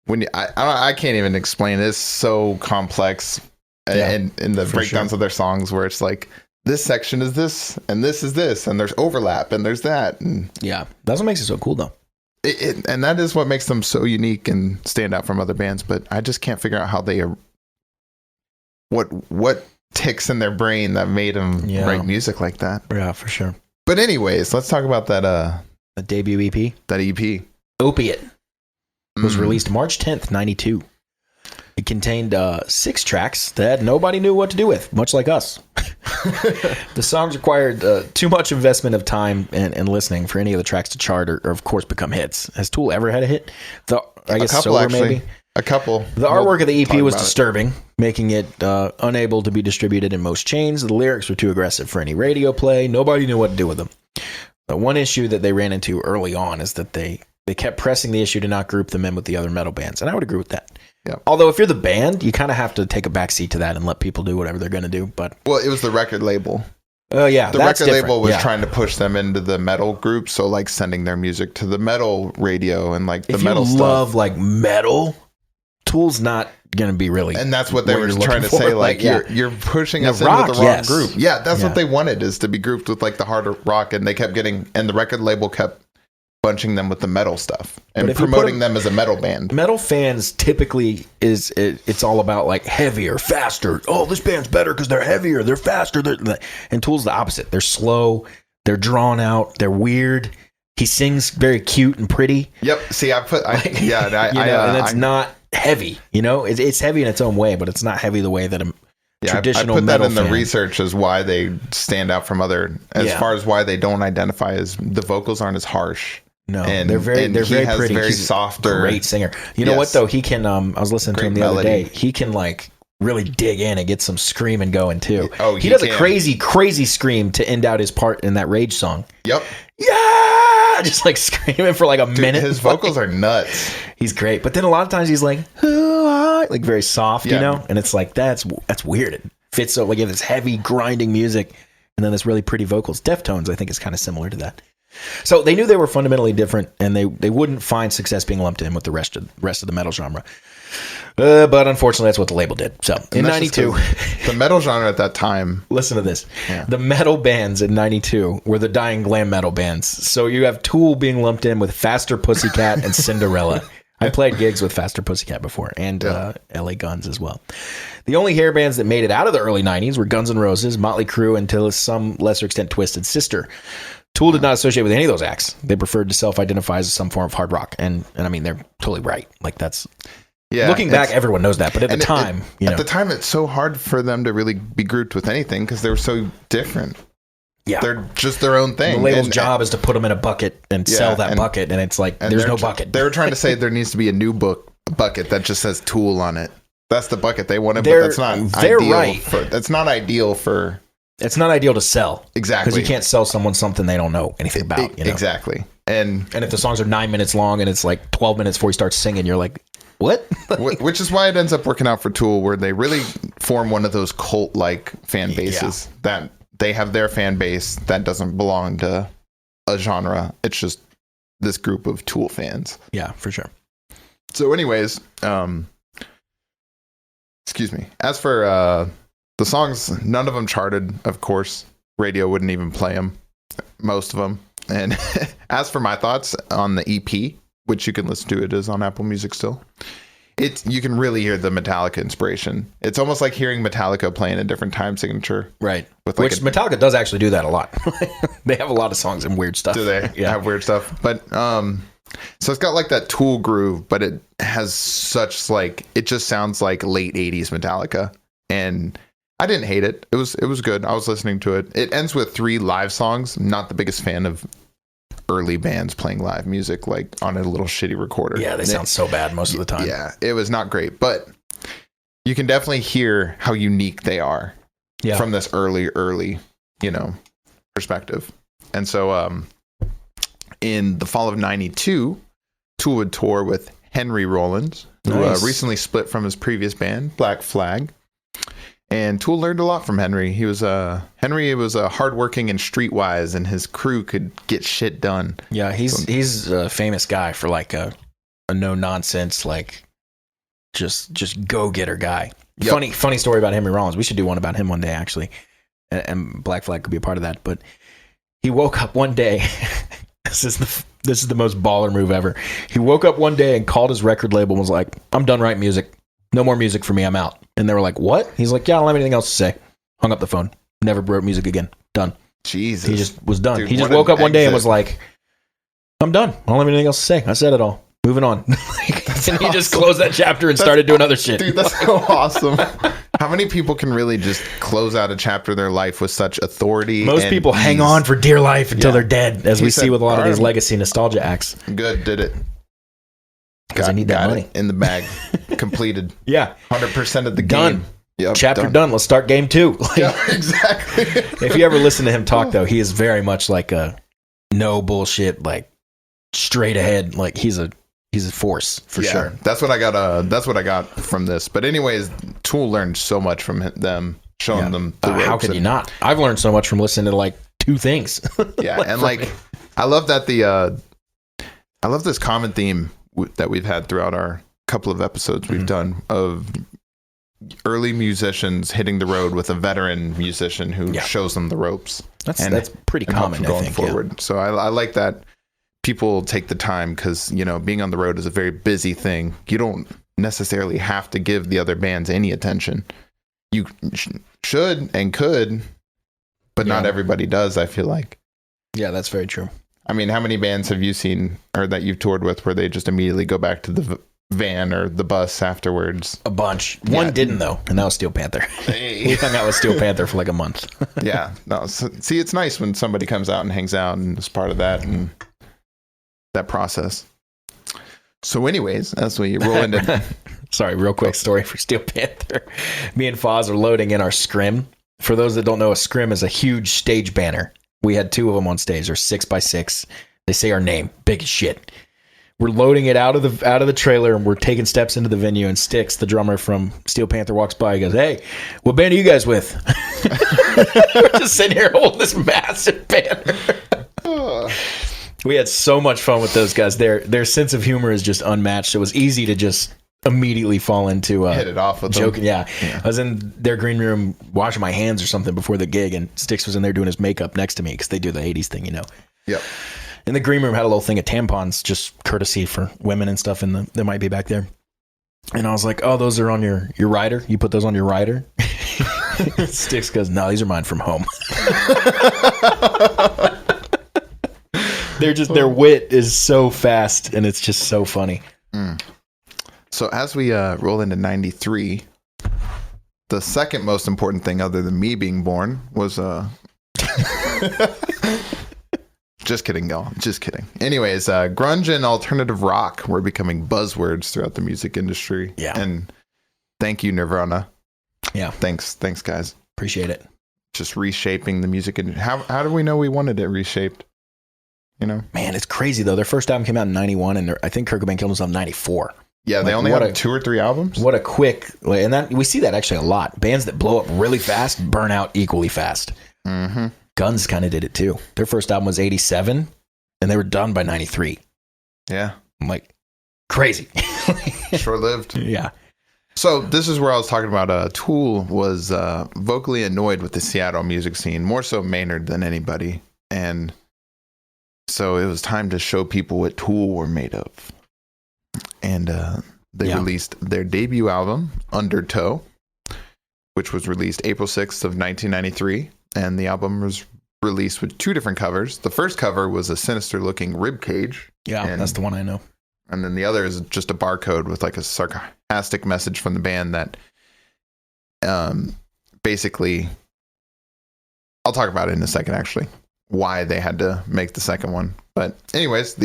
when I can't even explain it. It's so complex, and in the breakdowns of their songs where it's like, this section is this and this is this, and there's overlap and there's that, and that's what makes it so cool though. And that is what makes them so unique and stand out from other bands. But I just can't figure out how they what ticks in their brain that made them write music like that. Yeah, for sure. But anyways, let's talk about that the debut EP. That EP. Opiate was released March 10th, 92. It contained 6 tracks that nobody knew what to do with, much like us. The songs required too much investment of time and listening for any of the tracks to chart or of course, become hits. Has Tool ever had a hit? I guess Sober, actually. Maybe. A couple. The artwork of the EP was disturbing, making it unable to be distributed in most chains. The lyrics were too aggressive for any radio play. Nobody knew what to do with them. The one issue that they ran into early on is that they kept pressing the issue to not group them in with the other metal bands, and I would agree with that. Yeah. Although if you're the band, you kind of have to take a backseat to that and let people do whatever they're going to do. But it was the record label. Oh yeah, the record label was trying to push them into the metal group, so like sending their music to the metal radio and like the metal stuff. If you love like metal, Tool's not going to be really. And that's what they were trying to say. Like you're pushing us into the wrong group. Yeah, that's what they wanted, is to be grouped with like the hard rock, and they kept and the record label kept bunching them with the metal stuff and promoting them as a metal band. Metal fans typically it's all about like heavier, faster. Oh, this band's better because they're heavier, they're faster. And Tool's the opposite. They're slow, they're drawn out, they're weird. He sings very cute and pretty. Yep. See, and it's not heavy. You know, it's heavy in its own way, but it's not heavy the way that a traditional I put that in fan. The research as why they stand out from other, as far as why they don't identify as the vocals aren't as harsh. No, they're very pretty. Very He's softer, a great singer. You know what though? He can. I was listening to him the other day. He can like really dig in and get some screaming going too. Oh, he does a crazy scream to end out his part in that Rage song. Yep. Yeah, just like screaming for like a minute. His vocals are nuts. He's great, but then a lot of times he's like, like very soft, you know, and it's like that's weird. It fits so like you have this heavy grinding music, and then this really pretty vocals. Deftones, I think, is kind of similar to that. So they knew they were fundamentally different, and they wouldn't find success being lumped in with the rest of the metal genre. But unfortunately, that's what the label did. So in 92, the metal genre at that time. Listen to this. Yeah. The metal bands in 92 were the dying glam metal bands. So you have Tool being lumped in with Faster Pussycat and Cinderella. I played gigs with Faster Pussycat before, and LA Guns as well. The only hair bands that made it out of the early 90s were Guns N' Roses, Motley Crue, and to some lesser extent Twisted Sister. Tool did not associate with any of those acts. They preferred to self-identify as some form of hard rock, and I mean they're totally right. Like that's looking back, everyone knows that, but at the time, at the time, it's so hard for them to really be grouped with anything because they were so different. Yeah, they're just their own thing. The label's job is to put them in a bucket and sell that bucket, and it's like there's no bucket. They were trying to say there needs to be a new bucket that just says Tool on it. That's the bucket they wanted, but that's not ideal. Right. That's not ideal for. It's not ideal to sell. Exactly. Because you can't sell someone something they don't know anything about. You know? Exactly. And if the songs are 9 minutes long and it's like 12 minutes before he starts singing, you're like, what? Which is why it ends up working out for Tool, where they really form one of those cult-like fan bases that they have their fan base that doesn't belong to a genre. It's just this group of Tool fans. Yeah, for sure. So anyways, excuse me. As for... the songs, none of them charted, of course. Radio wouldn't even play them, most of them. And as for my thoughts on the EP, which you can listen to, it is on Apple Music still. You can really hear the Metallica inspiration. It's almost like hearing Metallica playing a different time signature. Right. Which Metallica does actually do that a lot. They have a lot of songs and weird stuff. Do they have weird stuff? But so it's got like that Tool groove, but it has such like, it just sounds like late 80s Metallica. And I didn't hate it. It was good. I was listening to it. It ends with 3 live songs. I'm not the biggest fan of early bands playing live music like on a little shitty recorder. Yeah, they sound so bad most of the time. Yeah, it was not great. But you can definitely hear how unique they are from this early, perspective. And so in the fall of 92, Tool would tour with Henry Rollins, who recently split from his previous band, Black Flag. And Tool learned a lot from Henry. Henry was hardworking and streetwise, and his crew could get shit done. Yeah, he's a famous guy for like a no nonsense, like just go getter guy. Yep. Funny story about Henry Rollins. We should do one about him one day, actually, and Black Flag could be a part of that. But he woke up one day. This is the most baller move ever. He woke up one day and called his record label and was like, "I'm done writing music. No more music for me. I'm out." And they were like, "What?" He's like, "Yeah, I don't have anything else to say." Hung up the phone. Never wrote music again. Done. Jesus. He just was done. Dude, he just woke up one day and was like, "I'm done. I don't have anything else to say. I said it all. Moving on." And he just closed that chapter and started doing other shit. Dude, that's so awesome. How many people can really just close out a chapter of their life with such authority? Most people hang on for dear life until they're dead, as we see with a lot of these legacy nostalgia acts. Good, did it. Because I need that money. In the bag. Completed. Yeah. 100% of the done. Game. Yep, chapter done. Let's start game 2. Yeah, exactly. If you ever listen to him talk, though, he is very much like a no bullshit, like straight ahead. Like he's a force for sure. That's what I got. That's what I got from this. But anyways, Tool learned so much from them, showing them the ropes. How could you not? I've learned so much from listening to like 2 things. Yeah, and like I love that I love this common theme that we've had throughout our couple of episodes we've done of early musicians hitting the road with a veteran musician who shows them the ropes. That's pretty common going forward. Yeah. So I like that people take the time, because being on the road is a very busy thing. You don't necessarily have to give the other bands any attention. You should and could, but not everybody does, I feel like. Yeah, that's very true. I mean, how many bands have you seen or that you've toured with where they just immediately go back to the van or the bus afterwards? A bunch. One didn't, though, and that was Steel Panther. He hung out with Steel Panther for like a month. Yeah. No, see, it's nice when somebody comes out and hangs out and is part of that and that process. So anyways, as we roll into... Sorry, real quick story for Steel Panther. Me and Foz are loading in our scrim. For those that don't know, a scrim is a huge stage banner. We had 2 of them on stage. They're 6x6. They say our name. Big as shit. We're loading it out of the trailer, and we're taking steps into the venue, and Styx, the drummer from Steel Panther, walks by. He goes, "Hey, what band are you guys with?" We're just sitting here holding this massive banner. We had so much fun with those guys. Their sense of humor is just unmatched. It was easy to just immediately fall into hit it off with joking. Yeah. I was in their green room washing my hands or something before the gig, and Styx was in there doing his makeup next to me because they do the 80s thing, Yep. And the green room had a little thing of tampons, just courtesy for women and stuff that might be back there. And I was like, "Oh, those are on your rider? You put those on your rider?" Styx goes, "No, these are mine from home." Their wit is so fast, and it's just so funny. So as we roll into 93, the second most important thing other than me being born was just kidding, y'all. Just kidding. Anyways, grunge and alternative rock were becoming buzzwords throughout the music industry. Yeah. And thank you, Nirvana. Yeah. Thanks, guys. Appreciate it. Just reshaping the music. And how do we know we wanted it reshaped? Man, it's crazy though. Their first album came out in 91, and I think Kurt Cobain killed himself in 94. Yeah, they only have 2 or 3 albums. What a quick, and that we see that actually a lot. Bands that blow up really fast burn out equally fast. Mm-hmm. Guns kind of did it too. Their first album was 87, and they were done by 93. Yeah. I'm like, crazy. Short-lived. Yeah. So this is where I was talking about Tool was vocally annoyed with the Seattle music scene, more so Maynard than anybody. And so it was time to show people what Tool were made of. And they released their debut album, Undertow, which was released April 6th of 1993. And the album was released with 2 different covers. The first cover was a sinister-looking rib cage. Yeah, that's the one I know. And then the other is just a barcode with like a sarcastic message from the band that basically, I'll talk about it in a second, actually, why they had to make the second one. But anyways,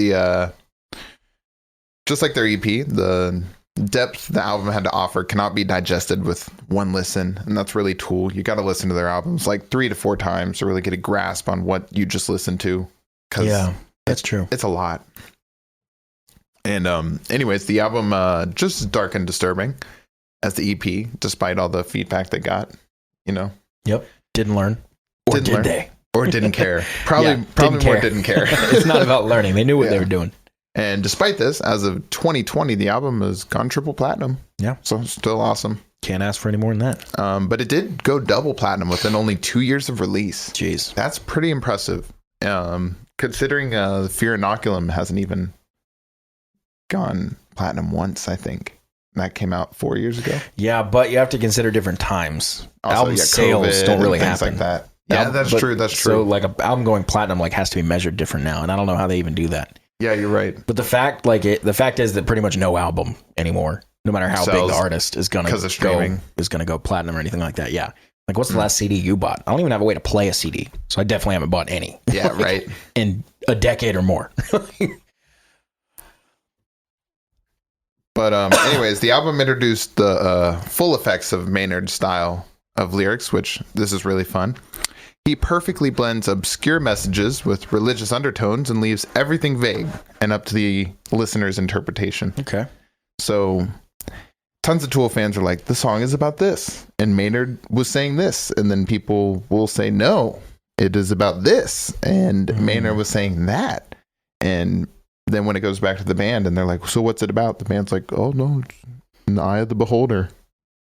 just like their EP, the depth the album had to offer cannot be digested with one listen, and that's really Tool. You got to listen to their albums like 3 to 4 times to really get a grasp on what you just listened to. Yeah, that's true. It's a lot. And anyways, the album just as dark and disturbing as the EP, despite all the feedback they got. Yep. Didn't learn. Or did they? Or didn't care. Probably more didn't care. It's not about learning. They knew what they were doing. And despite this, as of 2020, the album has gone triple platinum. Yeah. So still awesome. Can't ask for any more than that. But it did go double platinum within only 2 years of release. Jeez. That's pretty impressive. Considering Fear Inoculum hasn't even gone platinum once, I think. And that came out 4 years ago. Yeah, but you have to consider different times. Also, album sales don't really things happen like that. Yeah, that's true. That's true. So like an album going platinum has to be measured different now, and I don't know how they even do that. Yeah, you're right. But the fact is that pretty much no album anymore, no matter how big the artist is gonna go platinum or anything like that. Yeah. Like, what's the last CD you bought? I don't even have a way to play a CD, so I definitely haven't bought any. Yeah, right. In a decade or more. But anyways, the album introduced the full effects of Maynard's style of lyrics, which this is really fun. He perfectly blends obscure messages with religious undertones and leaves everything vague and up to the listener's interpretation. Okay. So tons of Tool fans are like, the song is about this, and Maynard was saying this, and then people will say, no, it is about this, and Maynard was saying that. And then when it goes back to the band and they're like, so what's it about? The band's like, oh no, it's in the eye of the beholder.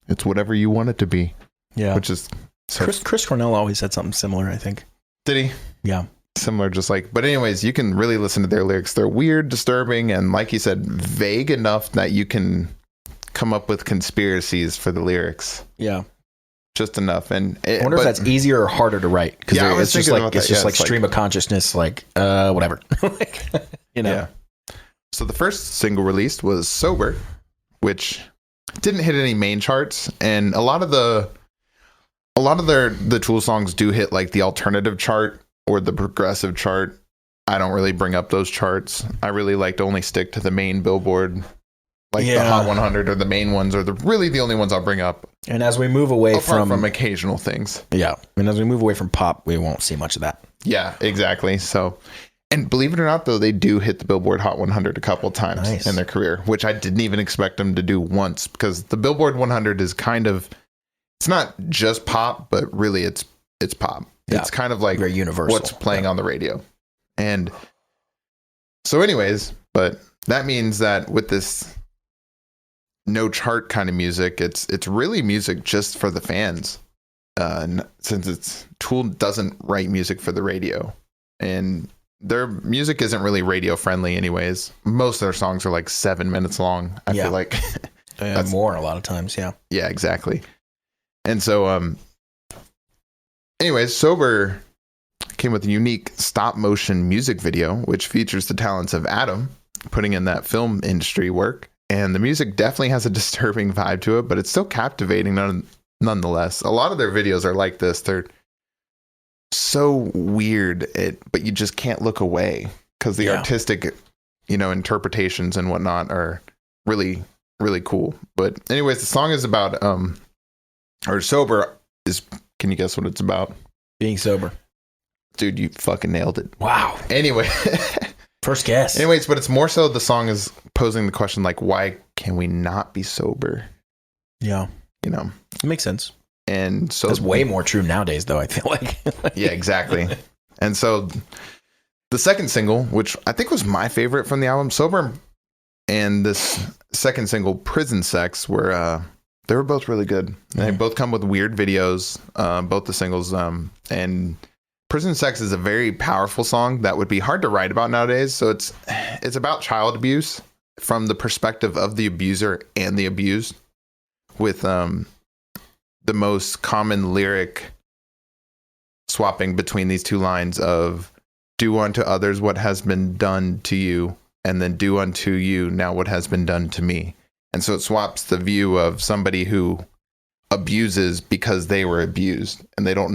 It's whatever you want it to be. Yeah. Which is so Chris Cornell always said something similar, I think. Did he? Yeah. Similar, just like, but anyways, you can really listen to their lyrics. They're weird, disturbing, and like you said, vague enough that you can come up with conspiracies for the lyrics. Yeah. Just enough. And I wonder if that's easier or harder to write. Because it's just like stream of consciousness, whatever. Yeah. So the first single released was Sober, which didn't hit any main charts, and a lot of the Tool songs do hit like the alternative chart or the progressive chart. I don't really bring up those charts. I really like to only stick to the main Billboard, the Hot 100 or the main ones, or really the only ones I'll bring up. And as we move away from occasional things. Yeah. And as we move away from pop, we won't see much of that. Yeah, exactly. So, and believe it or not, though, they do hit the Billboard Hot 100 a couple times in their career, which I didn't even expect them to do once, because the Billboard 100 is kind of, it's not just pop, but really it's pop. Yeah. It's kind of like very universal. What's playing on the radio. And so anyways, but that means that with this no chart kind of music, it's really music just for the fans. Since Tool doesn't write music for the radio, and their music isn't really radio friendly anyways. Most of their songs are like 7 minutes long. I feel like that's more a lot of times. Yeah. Yeah, exactly. And so, anyways, Sober came with a unique stop motion music video, which features the talents of Adam putting in that film industry work. And the music definitely has a disturbing vibe to it, but it's still captivating nonetheless. A lot of their videos are like this. They're so weird, but you just can't look away because the artistic, interpretations and whatnot are really, really cool. But anyways, the song is about, or Sober is, can you guess what it's about? Being sober. Dude, you fucking nailed it. Wow. Anyway. First guess. Anyways, but it's more so the song is posing the question, like, why can we not be sober? Yeah. It makes sense. And so that's way more true nowadays, though, I feel like. Yeah, exactly. And so the second single, which I think was my favorite from the album, Sober, and this second single, Prison Sex, were they were both really good. Mm-hmm. They both come with weird videos, both the singles, and Prison Sex is a very powerful song that would be hard to write about nowadays. So it's about child abuse from the perspective of the abuser and the abused, with the most common lyric swapping between these two lines of do unto others what has been done to you, and then do unto you now what has been done to me. And so it swaps the view of somebody who abuses because they were abused, and they don't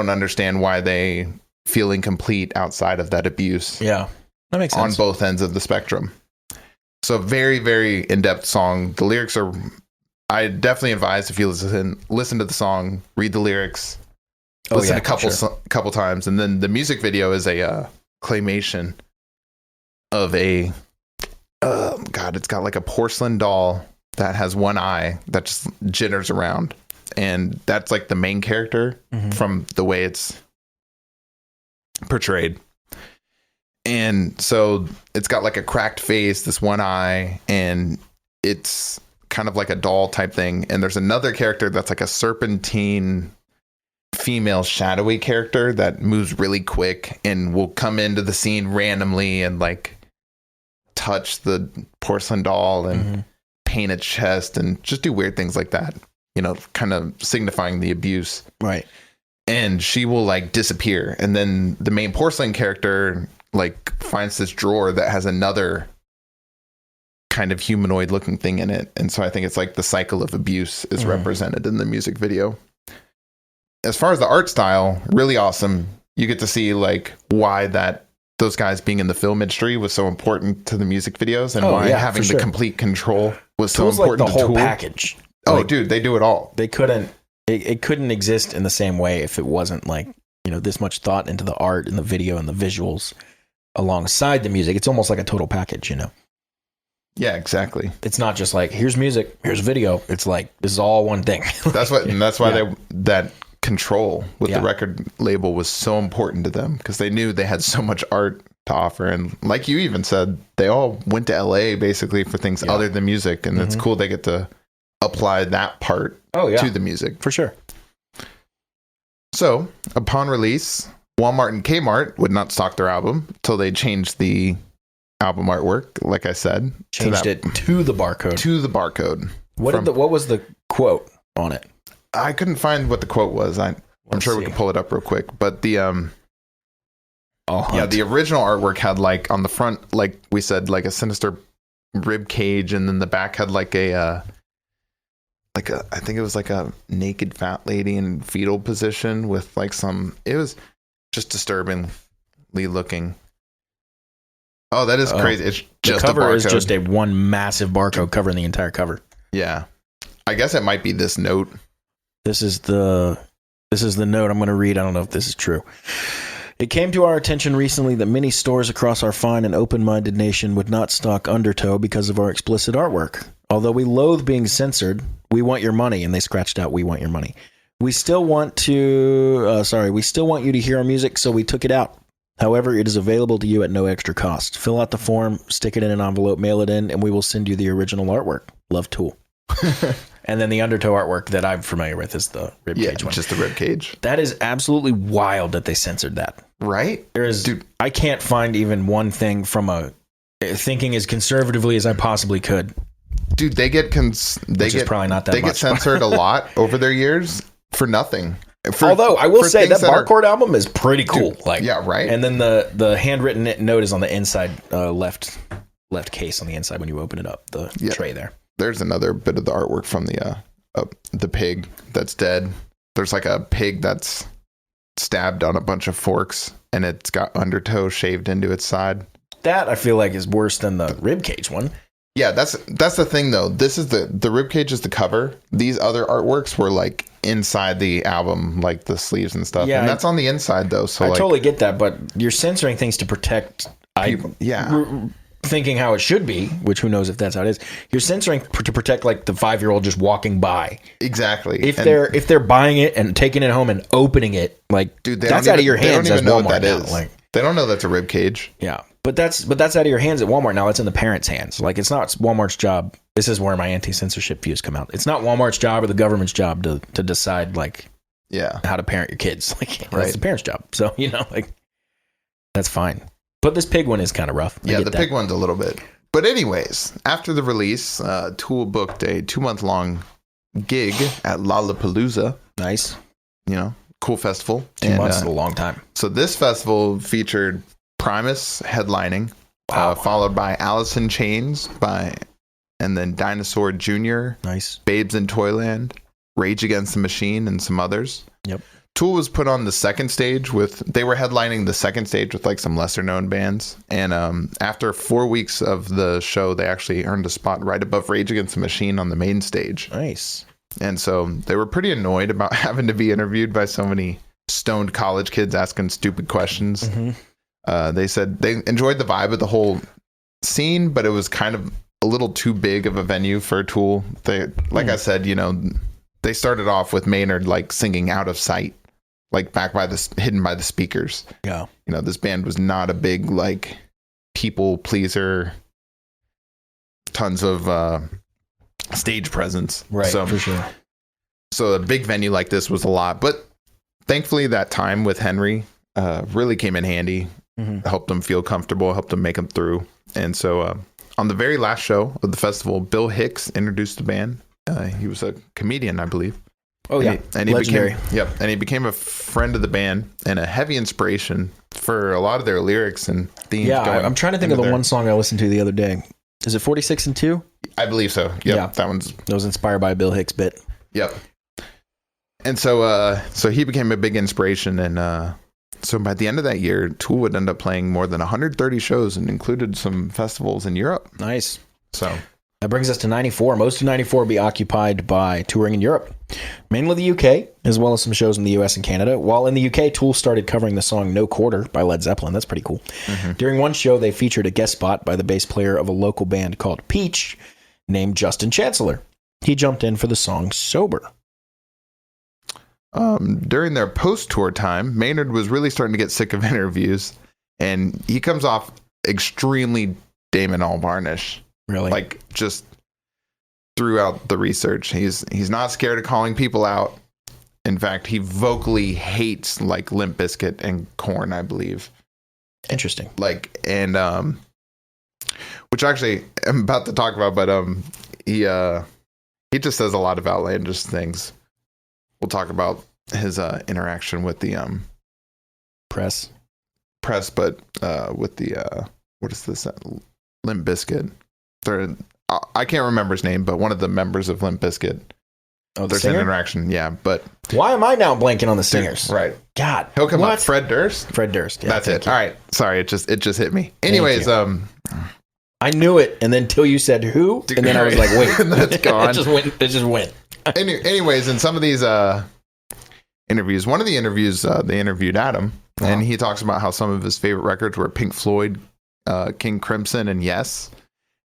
understand why they feel incomplete outside of that abuse. Yeah, that makes sense. On both ends of the spectrum. So very, very in-depth song. The lyrics are, I definitely advise if you listen to the song, read the lyrics, listen a couple times, and then the music video is a claymation of a it's got like a porcelain doll that has one eye that just jitters around, and that's like the main character from the way it's portrayed. And so it's got like a cracked face, this one eye, and it's kind of like a doll type thing. And there's another character that's like a serpentine female shadowy character that moves really quick and will come into the scene randomly and like touch the porcelain doll and paint its chest and just do weird things like that, you know, kind of signifying the abuse. Right. And she will like disappear. And then the main porcelain character like finds this drawer that has another kind of humanoid looking thing in it. And so I think it's like the cycle of abuse is represented in the music video. As far as the art style, really awesome. You get to see like why those guys being in the film industry was so important to the music videos, and why having the complete control was so important. Like the whole package. Oh, like, dude, they do it all. They couldn't. It couldn't exist in the same way if it wasn't like, you know, this much thought into the art and the video and the visuals alongside the music. It's almost like a total package, you know. Yeah, exactly. It's not just like here's music, here's video. It's like this is all one thing. That's why that control with the record label was so important to them, because they knew they had so much art to offer. And like you even said, they all went to LA basically for things other than music, and it's cool they get to apply that part to the music. For sure. So upon release, Walmart and Kmart would not stock their album until they changed the album artwork, like I said. Changed it to the barcode. To the barcode. What was the quote on it? I couldn't find what the quote was. I'm sure we can pull it up real quick. But the the original artwork had like on the front, like we said, like a sinister rib cage, and then the back had like I think it was like a naked fat lady in fetal position with like it was just disturbingly looking. Oh, that is crazy. It's just the cover a barcode. is just a one massive barcode covering the entire cover. Yeah. I guess it might be this note. This is the note I'm going to read. I don't know if this is true. It came to our attention recently that many stores across our fine and open-minded nation would not stock Undertow because of our explicit artwork. Although we loathe being censored, we want your money, and they scratched out "we want your money." We still want you to hear our music, so we took it out. However, it is available to you at no extra cost. Fill out the form, stick it in an envelope, mail it in, and we will send you the original artwork. Love, Tool. And then the Undertow artwork that I'm familiar with is the ribcage one. Just the ribcage. That is absolutely wild that they censored that. Right? I can't find even one thing from thinking as conservatively as I possibly could. Dude, they get probably not that much. They get censored a lot over their years for nothing. Although I will say that Barcode album is pretty cool. Dude, right. And then the handwritten note is on the inside left case on the inside when you open it up, the tray there. There's another bit of the artwork from the pig that's dead. There's like a pig that's stabbed on a bunch of forks, and it's got Undertow shaved into its side. That I feel like is worse than the ribcage one. Yeah, that's the thing though. This is the ribcage is the cover. These other artworks were like inside the album, like the sleeves and stuff. Yeah, and that's on the inside though. So I totally get that, but you're censoring things to protect people. Thinking how it should be, which who knows if that's how it is. You're censoring to protect like the 5-year-old just walking by. Exactly. If they're buying it and taking it home and opening it, like, dude, that's out of your hands. They don't even know what that is. Like, they don't know that's a rib cage. Yeah, but that's out of your hands at Walmart now. It's in the parents' hands. Like, it's not Walmart's job. This is where my anti-censorship views come out. It's not Walmart's job or the government's job to decide like, how to parent your kids. Like, that's the parents' job. So like, that's fine. But this pig one is kind of rough. Yeah, the pig one's a little bit. But anyways, after the release, Tool booked a 2-month-long gig at Lollapalooza. Nice. Cool festival. 2 months is a long time. So this festival featured Primus headlining, followed by Alice in Chains and then Dinosaur Jr. Nice. Babes in Toyland, Rage Against the Machine, and some others. Yep. Tool was put on the second stage they were headlining the second stage with like some lesser known bands. And after 4 weeks of the show, they actually earned a spot right above Rage Against the Machine on the main stage. Nice. And so they were pretty annoyed about having to be interviewed by so many stoned college kids asking stupid questions. They said they enjoyed the vibe of the whole scene, but it was kind of a little too big of a venue for Tool. I said, they started off with Maynard like singing Out of Sight, like back by hidden by the speakers. Yeah. This band was not a big like people pleaser, tons of stage presence. Right. So, for sure. So a big venue like this was a lot, but thankfully that time with Henry really came in handy. Helped them feel comfortable, helped them make them through. And so on the very last show of the festival, Bill Hicks introduced the band. He was a comedian, I believe. Oh, yeah. And he Legendary. became a friend of the band and a heavy inspiration for a lot of their lyrics and themes. Yeah, I'm trying to think of the one song I listened to the other day. Is it 46 and 2? I believe so. Yep, yeah. That was inspired by a Bill Hicks bit. Yep. And so he became a big inspiration. And so by the end of that year, Tool would end up playing more than 130 shows and included some festivals in Europe. Nice. So that brings us to 94. Most of 94 will be occupied by touring in Europe, mainly the UK, as well as some shows in the US and Canada. While in the UK, Tool started covering the song No Quarter by Led Zeppelin. That's pretty cool. During one show, they featured a guest spot by the bass player of a local band called Peach named Justin Chancellor. He jumped in for the song Sober. During their post-tour time, Maynard was really starting to get sick of interviews, and he comes off extremely Damon Albarnish. Really? Like, just throughout the research. He's not scared of calling people out. In fact, he vocally hates, like, Limp Bizkit and Korn, I believe. Interesting. Like, and, which actually I'm about to talk about, but, he just says a lot of outlandish things. We'll talk about his interaction with the press, but with the what is this? Limp Bizkit. I can't remember his name, but one of the members of Limp Bizkit. Oh, there's an interaction, yeah. But why am I now blanking on the singers? Right, God, he'll come up. Fred Durst. Fred Durst. Yeah, that's it. All right, sorry, it just hit me. Anyways, I knew it, and then till you said who, and then I was like, wait, that's gone. It just went. Anyways, in some of these interviews, one of the interviews, they interviewed Adam, and he talks about how some of his favorite records were Pink Floyd, King Crimson, and Yes.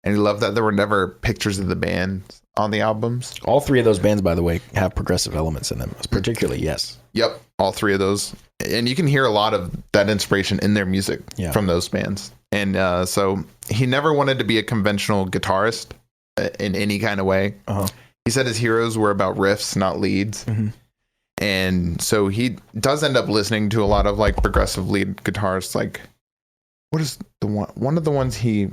And he loved that there were never pictures of the band on the albums. All three of those bands, by the way, have progressive elements in them, particularly Yes. Yep, all three of those. And you can hear a lot of that inspiration in their music from those bands. And so he never wanted to be a conventional guitarist in any kind of way. He said his heroes were about riffs, not leads. And so he does end up listening to a lot of like progressive lead guitarists. Like, what is the one of the ones he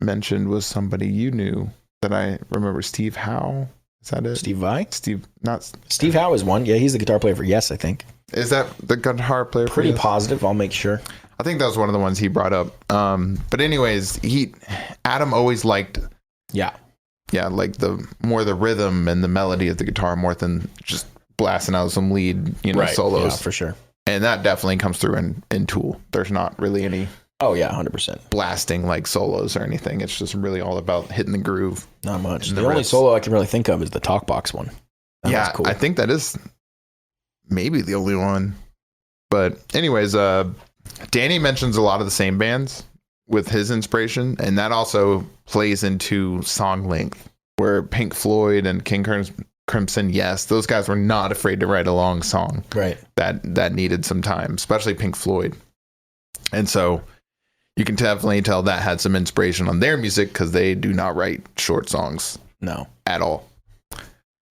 mentioned was somebody you knew that I remember, Steve Howe. Is that it? Steve Vai? Steve Howe is one. Yeah, he's the guitar player for Yes, I think. Is that the guitar player? Pretty positive. I'll make sure. I think that was one of the ones he brought up. But anyways, Adam always liked. Yeah, like the rhythm and the melody of the guitar more than just blasting out some lead, solos. Yeah, for sure. And that definitely comes through in Tool. There's not really any 100% blasting like solos or anything. It's just really all about hitting the groove. Not much. The only solo I can really think of is the Talkbox one. That's cool. I think that is maybe the only one. But anyways, Danny mentions a lot of the same bands with his inspiration, and that also plays into song length, where Pink Floyd and King Crimson, yes, those guys were not afraid to write a long song. Right. That needed some time, especially Pink Floyd. And so you can definitely tell that had some inspiration on their music, because they do not write short songs. No. At all.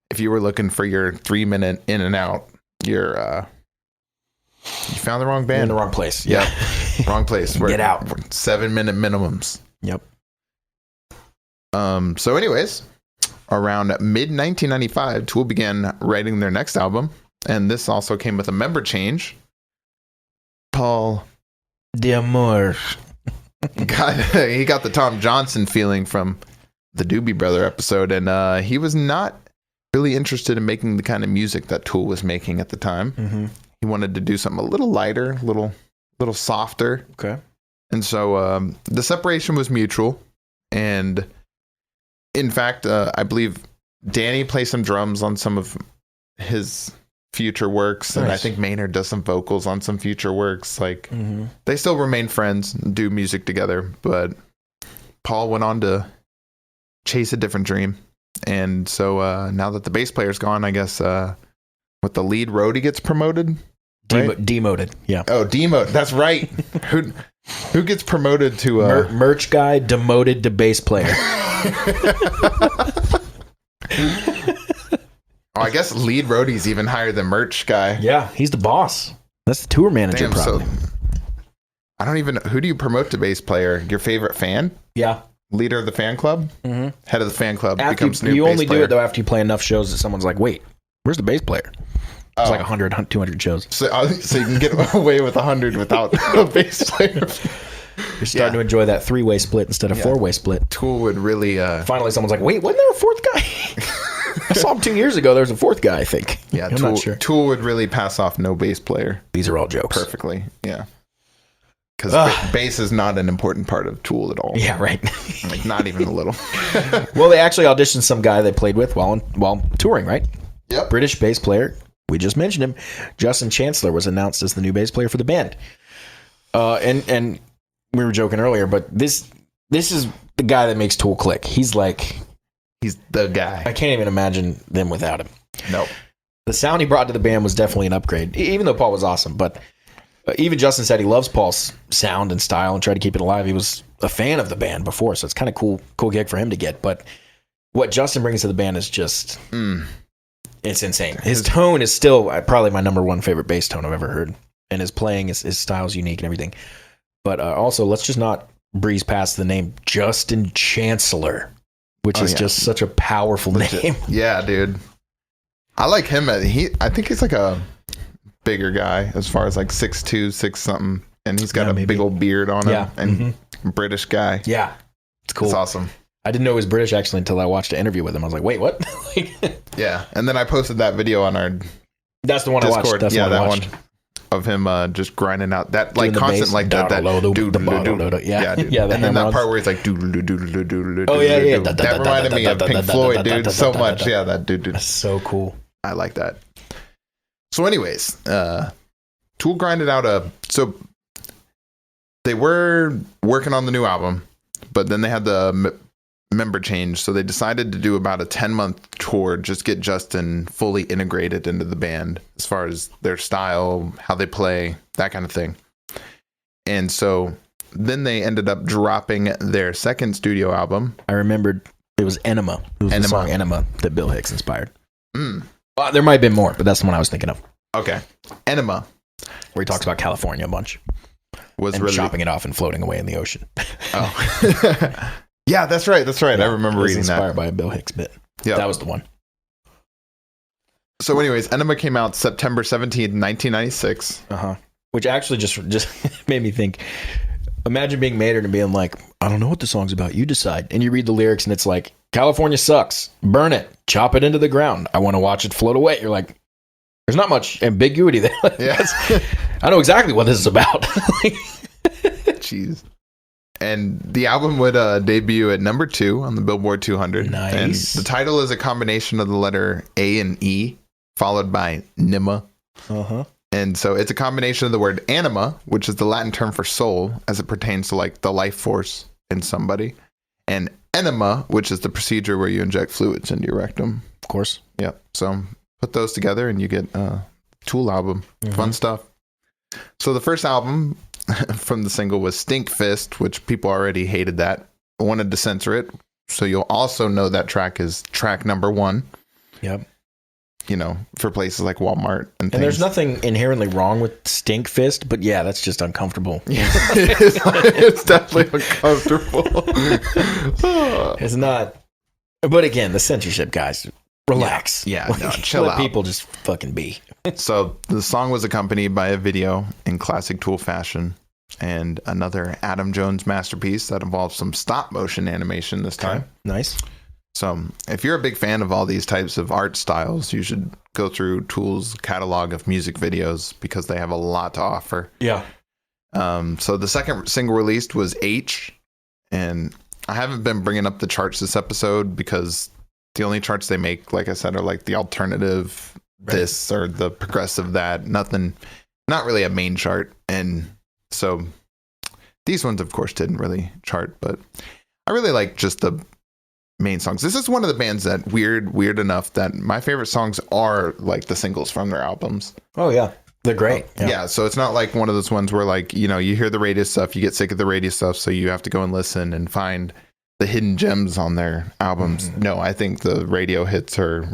If you were looking for your 3-minute in and out, you found the wrong band. You're in the wrong place. Yeah. Wrong place. Get out. 7-minute minimums. Yep. So anyways, around mid-1995, Tool began writing their next album, and this also came with a member change. Paul D'Amour. He got the Tom Johnson feeling from the Doobie Brother episode, and he was not really interested in making the kind of music that Tool was making at the time. he wanted to do something a little lighter, little softer. Okay. And so the separation was mutual. And in fact, I believe Danny plays some drums on some of his future works. Nice. And I think Maynard does some vocals on some future works. Like, they still remain friends and do music together. But Paul went on to chase a different dream. And so now that the bass player's gone, I guess what the lead roadie gets promoted? Right? Demoted. Yeah. Oh, demoted. That's right. Who gets promoted to merch guy demoted to bass player? I guess lead roadie's even higher than merch guy. Yeah, he's the boss. That's the tour manager. Damn, probably. So, I don't even know. Who do you promote to bass player? Your favorite fan? Yeah. Leader of the fan club? Head of the fan club after becomes new you bass only player. Do it though after you play enough shows that someone's like, wait, where's the bass player? It's like 100, 200 shows. So you can get away with 100 without a bass player. You're starting to enjoy that 3-way split instead of 4-way split. Tool would really... Finally, someone's like, wait, wasn't there a fourth guy? I saw him 2 years ago. There was a fourth guy, I think. Yeah, I'm not sure. Tool would really pass off no bass player. These are all jokes. Perfectly, yeah. Because bass is not an important part of Tool at all. Yeah, right. Like, not even a little. Well, they actually auditioned some guy they played with while touring, right? Yep. British bass player. We just mentioned him. Justin Chancellor was announced as the new bass player for the band. And we were joking earlier, but this is the guy that makes Tool click. He's the guy. I can't even imagine them without him. Nope. The sound he brought to the band was definitely an upgrade, even though Paul was awesome. But even Justin said he loves Paul's sound and style and tried to keep it alive. He was a fan of the band before, so it's kind of cool gig for him to get. But what Justin brings to the band is just... It's insane. His tone is still probably my number one favorite bass tone I've ever heard. And his playing, his style is unique and everything. But also, let's just not breeze past the name Justin Chancellor, which is just such a powerful name. Yeah, dude. I like him. I think he's like a bigger guy as far as like 6'2", 6 something. And he's got a big old beard on him. Yeah. And British guy. Yeah. It's cool. It's awesome. I didn't know he was British actually until I watched an interview with him. I was like, wait, what? Yeah. And then I posted that video on our That's the one Discord. I watched. That's yeah, the one that I watched. one of him just grinding out that like constant bass, like that yeah, dude. Yeah, and then that part where he's like doodle doodle doodle doodle. Oh yeah. That reminded me of Pink Floyd, dude, so much. Yeah, that dude. That's so cool. I like that. So anyways, Tool grinded out so they were working on the new album, but then they had the member change, so they decided to do about a 10-month tour, just get Justin fully integrated into the band as far as their style, how they play, that kind of thing. And so then they ended up dropping their second studio album. I remembered it was Enema. It was the song Enema that Bill Hicks inspired. Well, there might have been more, but that's the one I was thinking of. Okay. Enema. Where he talks about California a bunch. Was and really chopping it off and floating away in the ocean. Oh. Yeah, that's right. Yeah, I remember reading that. Inspired by a Bill Hicks bit. Yeah. That was the one. So anyways, Enema came out September 17th, 1996. Which actually just made me think, imagine being Maynard and being like, I don't know what the song's about. You decide. And you read the lyrics and it's like, California sucks. Burn it. Chop it into the ground. I want to watch it float away. You're like, there's not much ambiguity there. Yeah. I know exactly what this is about. Jeez. And the album would debut at number 2 on the Billboard 200. Nice. And the title is a combination of the letter A and E, followed by Nima. And so it's a combination of the word anima, which is the Latin term for soul, as it pertains to like the life force in somebody, and enema, which is the procedure where you inject fluids into your rectum. Of course. Yep. So put those together and you get a Tool album. Fun stuff. So the first album from the single was Stink Fist, which people already hated that. I wanted to censor it. So you'll also know that track is track number 1. Yep. You know, for places like Walmart and things. And there's nothing inherently wrong with Stink Fist, but yeah, that's just uncomfortable. It's definitely uncomfortable. It's not. But again, the censorship guys, relax. Yeah, no, chill out. People just fucking be. So the song was accompanied by a video in classic Tool fashion and another Adam Jones masterpiece that involves some stop motion animation this time. Nice. So if you're a big fan of all these types of art styles, you should go through Tool's catalog of music videos because they have a lot to offer. Yeah. So the second single released was H, and I haven't been bringing up the charts this episode because the only charts they make, like I said, are like the alternative this or the progressive that. Nothing, not really a main chart. And so these ones, of course, didn't really chart, but I really like just the main songs. This is one of the bands that weird enough that my favorite songs are like the singles from their albums. Oh yeah, they're great. Yeah, so it's not like one of those ones where like, you know, you hear the radio stuff, you get sick of the radio stuff, so you have to go and listen and find the hidden gems on their albums. No, I think the radio hits are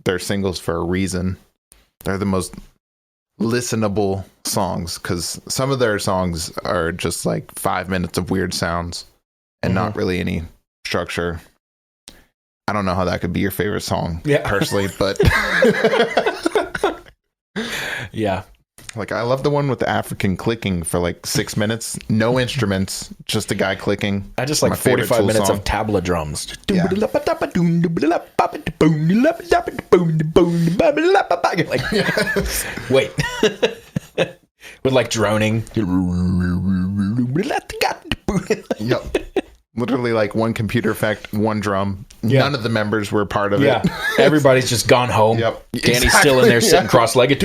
they're singles for a reason. They're the most listenable songs because some of their songs are just like 5 minutes of weird sounds and not really any structure. I don't know how that could be your favorite song personally, but yeah. Like I love the one with the African clicking for like 6 minutes, no instruments, just a guy clicking. I just like 45 minutes of tabla drums. Yeah. Like, wait. With like droning. Yep. Literally like one computer effect, one drum. Yeah. None of the members were part of it. Everybody's just gone home. Yep. Danny's still in there sitting cross-legged.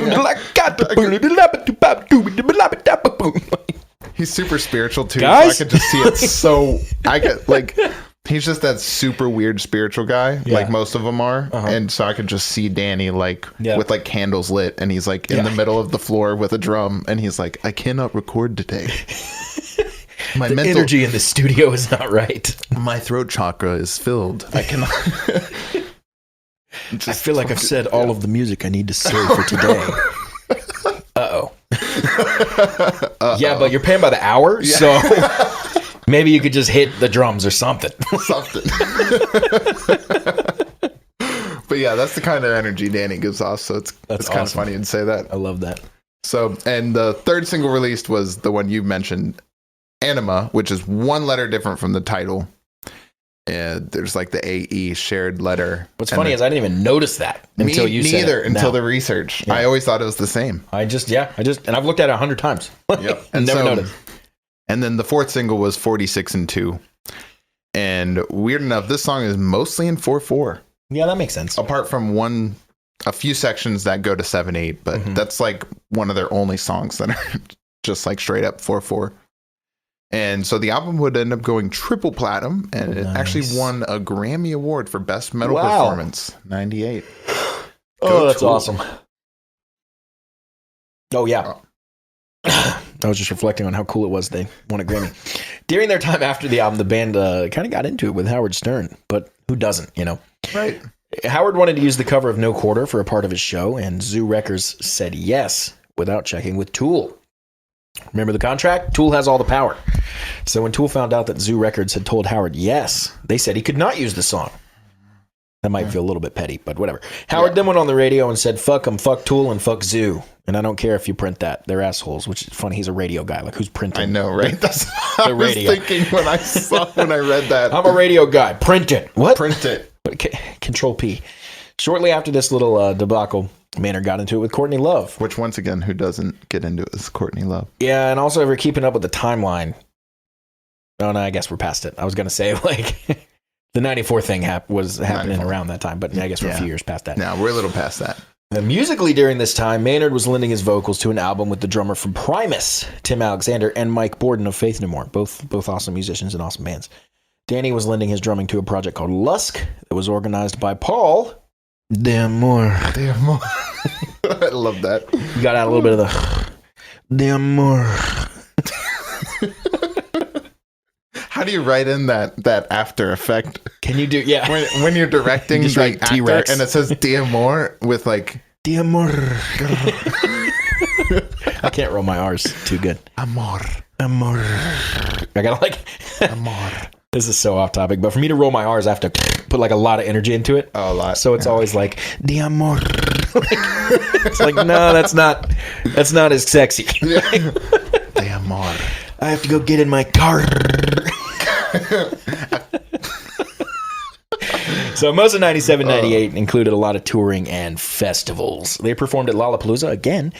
He's super spiritual too. Guys? So I could just see it. So I get like, he's just that super weird spiritual guy, like most of them are. And so I could just see Danny like with like candles lit, and he's like in the middle of the floor with a drum, and he's like, I cannot record today. My energy in the studio is not right. My throat chakra is filled. I cannot. I feel like I've said all of the music I need to say for today. Uh-oh. Yeah, but you're paying by the hour, so maybe you could just hit the drums or something. But yeah, that's the kind of energy Danny gives off, so it's kind of funny to say that. I love that. So, and the third single released was the one you mentioned, Anima, which is one letter different from the title. And there's like the AE shared letter. What's funny is I didn't even notice that until you said it. Until the research. Yeah. I always thought it was the same. And I've looked at it 100 times. Yep. And never noticed. And then the fourth single was 46 and 2. And weird enough, this song is mostly in 4/4. Yeah, that makes sense. Apart from a few sections that go to 7/8, but that's like one of their only songs that are just like straight up 4/4. And so the album would end up going triple platinum, and it actually won a Grammy Award for Best Metal Performance, 98. Oh, that's awesome. Oh, yeah. I was just reflecting on how cool it was they won a Grammy. During their time after the album, the band kind of got into it with Howard Stern, but who doesn't, you know? Right. Howard wanted to use the cover of No Quarter for a part of his show, and Zoo Records said yes without checking with Tool. Remember the contract? Tool has all the power. So when Tool found out that Zoo Records had told Howard yes, they said he could not use the song. That might feel a little bit petty, but whatever. Howard then went on the radio and said, fuck them, fuck Tool, and fuck Zoo. And I don't care if you print that. They're assholes, which is funny. He's a radio guy. Like, who's printing? I know, right? That's what I was thinking when I read that. I'm a radio guy. Print it. What? Print it. Control P. Shortly after this little debacle, Maynard got into it with Courtney Love. Which, once again, who doesn't get into it is Courtney Love. Yeah, and also if we're keeping up with the timeline. Oh, no, I guess we're past it. I was going to say, like, the 94 thing was happening around that time, but I guess we're a few years past that. No, we're a little past that. And musically during this time, Maynard was lending his vocals to an album with the drummer from Primus, Tim Alexander, and Mike Borden of Faith No More, both awesome musicians and awesome bands. Danny was lending his drumming to a project called Lusk that was organized by Paul D'Amour. I love that. You got out a little bit of the D'Amour. How do you write in that After Effect? Can you do when you're directing just like actor T-Rex. And it says D'Amour with like D'Amour. I can't roll my R's too good. Amor. I gotta like Amor. This is so off topic, but for me to roll my R's, I have to put like a lot of energy into it. Oh, a lot. So it's always like D'Amour. It's like, no, that's not as sexy. D'Amour. I have to go get in my car. So most of 97, 98 included a lot of touring and festivals. They performed at Lollapalooza again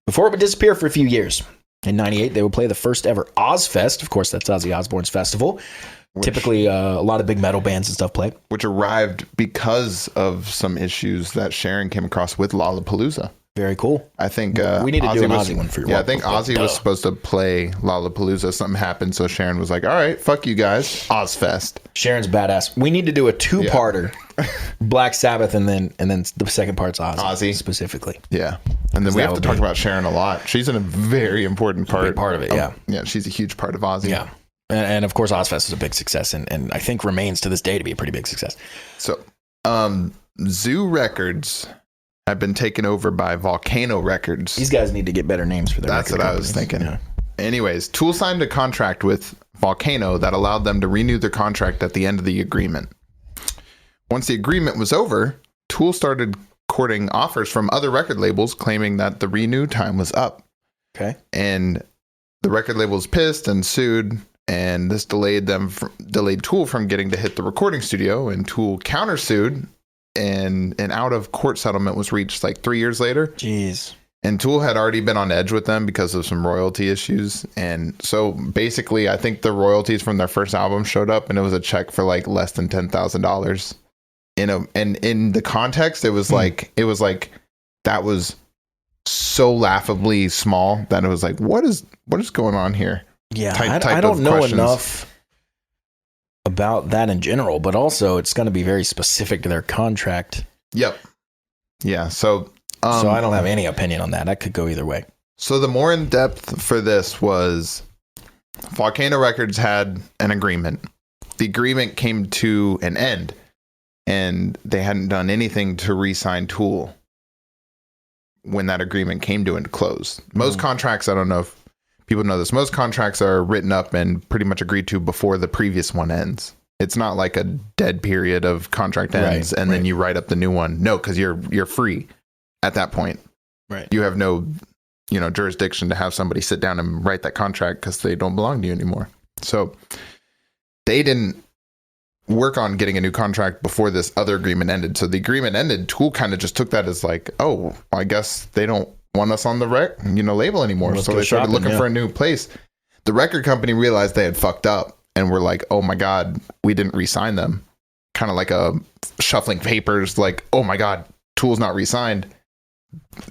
before it would disappear for a few years. In 98, they would play the first ever Ozfest. Of course, that's Ozzy Osbourne's festival. Typically, a lot of big metal bands and stuff play. Which arrived because of some issues that Sharon came across with Lollapalooza. Very cool. I think we need to do an Ozzy one for your I think Ozzy was supposed to play Lollapalooza. Something happened, so Sharon was like, all right, fuck you guys. Ozfest. Sharon's badass. We need to do a two-parter. Black Sabbath and then the second part's Ozzy. Specifically. Yeah. And then we have to talk about Sharon a lot. She's in a very important part. Big part of it, yeah. Yeah, she's a huge part of Ozzy. Yeah. And of course, Ozfest was a big success and I think remains to this day to be a pretty big success. So, Zoo Records have been taken over by Volcano Records. These guys need to get better names for their That's what companies. I was thinking. Yeah. Anyways, Tool signed a contract with Volcano that allowed them to renew their contract at the end of the agreement. Once the agreement was over, Tool started courting offers from other record labels claiming that the renew time was up. Okay. And the record labels pissed and sued, and this delayed Tool from getting to hit the recording studio, and Tool countersued, and an out-of-court settlement was reached like 3 years later. Jeez. And Tool had already been on edge with them because of some royalty issues. And so basically, I think the royalties from their first album showed up, and it was a check for like less than $10,000. And in the context, it was like that was so laughably small that it was like, what is going on here? Yeah, I don't know enough about that in general, but also it's going to be very specific to their contract. Yep. Yeah. So I don't have any opinion on that. That could go either way. So the more in depth for this was Volcano Records had an agreement. The agreement came to an end, and they hadn't done anything to re-sign Tool when that agreement came to a close. Most contracts, I don't know if people know this, most contracts are written up and pretty much agreed to before the previous one ends. It's not like a dead period of contract ends and then you write up the new one. No, because you're free at that point. Right. You have no jurisdiction to have somebody sit down and write that contract because they don't belong to you anymore. So they didn't work on getting a new contract before this other agreement ended. So the agreement ended. Tool kind of just took that as like, oh, I guess they don't want us on the label anymore. So they started looking for a new place. The record company realized they had fucked up and were like, oh my God, we didn't re-sign them. Kind of like a shuffling papers, like, oh my God, Tool's not re-signed.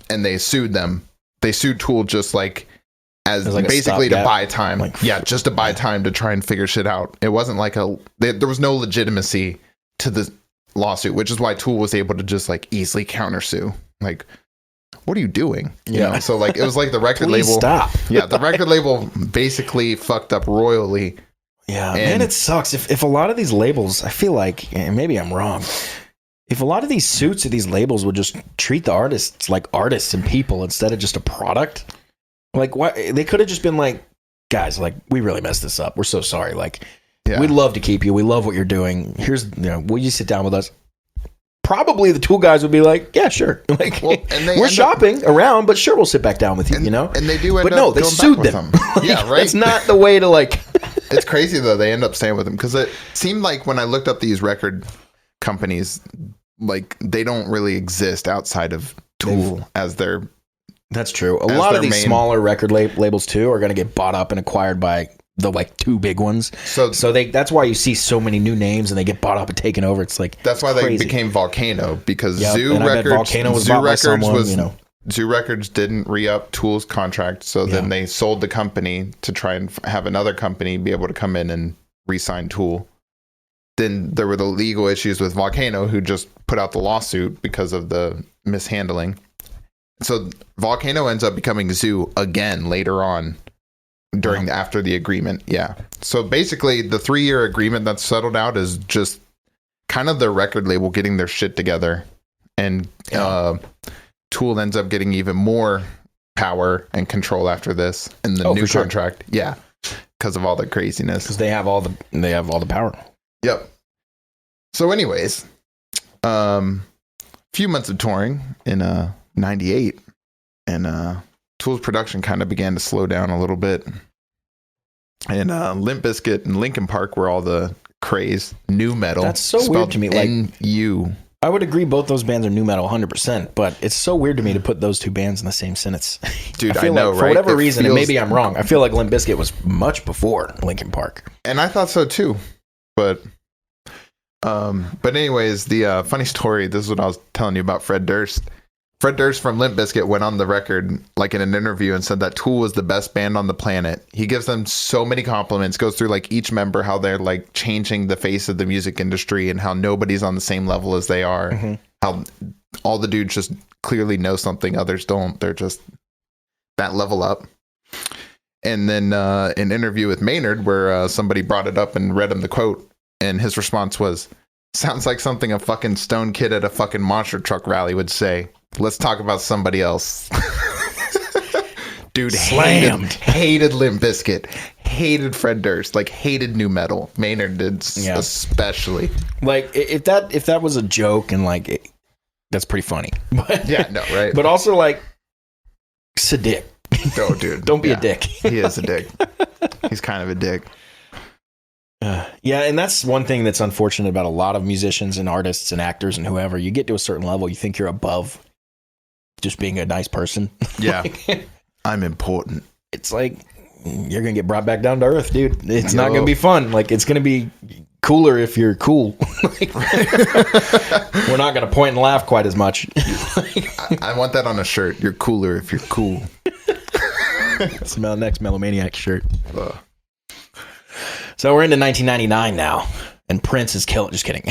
And they sued them. They sued Tool just like as like basically to buy time. Just to buy time to try and figure shit out. It wasn't like there was no legitimacy to the lawsuit, which is why Tool was able to just like easily countersue. Like, what are you doing? You know? So like it was like the record label. Stop. The record label basically fucked up royally. Yeah, man, it sucks. If a lot of these labels, I feel like, and maybe I'm wrong, if a lot of these suits of these labels would just treat the artists like artists and people instead of just a product, like what they could have just been like, guys, like we really messed this up. We're so sorry. Like we'd love to keep you. We love what you're doing. Here's, will you sit down with us? Probably the Tool guys would be like, yeah, sure. Like we're shopping around, but sure, we'll sit back down with you. And they do end but no, they sued them. Yeah, right. It's not the way to like. It's crazy though. They end up staying with them because it seemed like when I looked up these record companies, like they don't really exist outside of Tool as their. That's true. A lot of these smaller record labels too are going to get bought up and acquired by the like two big ones. So that's why you see so many new names and they get bought up and taken over. It's like that's why crazy. They became Volcano because Zoo Records didn't re-up Tool's contract, so then they sold the company to try and have another company be able to come in and re-sign Tool. Then there were the legal issues with Volcano, who just put out the lawsuit because of the mishandling. So Volcano ends up becoming Zoo again later on after the agreement. Yeah. So basically the 3-year agreement that's settled out is just kind of the record label getting their shit together, and Tool ends up getting even more power and control after this in the new contract. Sure. Yeah. Because of all the craziness. Because they have all the power. Yep. So anyways, few months of touring in 98, and Tool's production kind of began to slow down a little bit. And Limp Bizkit and Linkin Park were all the craze. Nu metal. That's so weird to me. Like N-U. I would agree both those bands are nu metal 100%, but it's so weird to me to put those two bands in the same sentence. Dude, I feel know, like, right? For whatever reason, and feels... maybe I'm wrong, I feel like Limp Bizkit was much before Linkin Park. And I thought so too. But anyways, the funny story, this is what I was telling you about Fred Durst. Fred Durst from Limp Bizkit went on the record, like in an interview, and said that Tool was the best band on the planet. He gives them so many compliments, goes through like each member, how they're like changing the face of the music industry and how nobody's on the same level as they are. Mm-hmm. How all the dudes just clearly know something others don't. They're just that level up. And then an interview with Maynard where somebody brought it up and read him the quote, and his response was, "Sounds like something a fucking stone kid at a fucking monster truck rally would say. Let's talk about somebody else." Dude, hated Limp Bizkit, hated Fred Durst, like hated nu metal. Maynard did especially. Like if that was a joke and like that's pretty funny. But, yeah, no, right. But also like, it's a dick. Oh, dude, don't be a dick. He is a dick. He's kind of a dick. Yeah, and that's one thing that's unfortunate about a lot of musicians and artists and actors and whoever. You get to a certain level, you think you're above just being a nice person. Yeah. I'm important. It's like you're gonna get brought back down to earth, dude. It's not gonna be fun. Like, it's gonna be cooler if you're cool. We're not gonna point and laugh quite as much. I want that on a shirt. You're cooler if you're cool. That's the next Melomaniax shirt. So we're into 1999 now, and Prince is killing. Just kidding.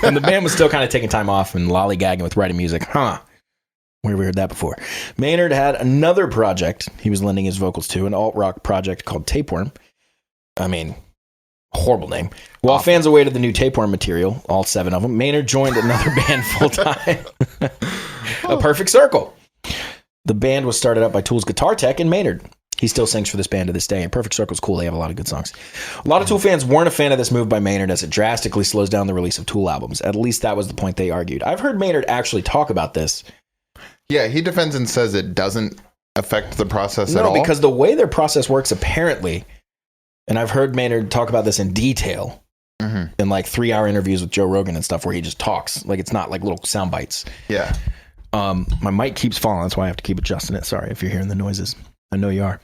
And the band was still kind of taking time off and lollygagging with writing music. Where have we heard that before? Maynard had another project he was lending his vocals to, an alt-rock project called Tapeworm. I mean, horrible name. While fans awaited the new Tapeworm material, all 7 of them, Maynard joined another band full-time. A Perfect Circle. The band was started up by Tool's guitar tech and Maynard. He still sings for this band to this day, and Perfect Circle's cool. They have a lot of good songs. A lot of Tool fans weren't a fan of this move by Maynard as it drastically slows down the release of Tool albums. At least that was the point they argued. I've heard Maynard actually talk about this. Yeah, he defends and says it doesn't affect the process at all. No, because the way their process works, apparently, and I've heard Maynard talk about this in detail in like 3-hour interviews with Joe Rogan and stuff where he just talks. Like, it's not like little sound bites. Yeah. My mic keeps falling. That's why I have to keep adjusting it. Sorry if you're hearing the noises. I know you are.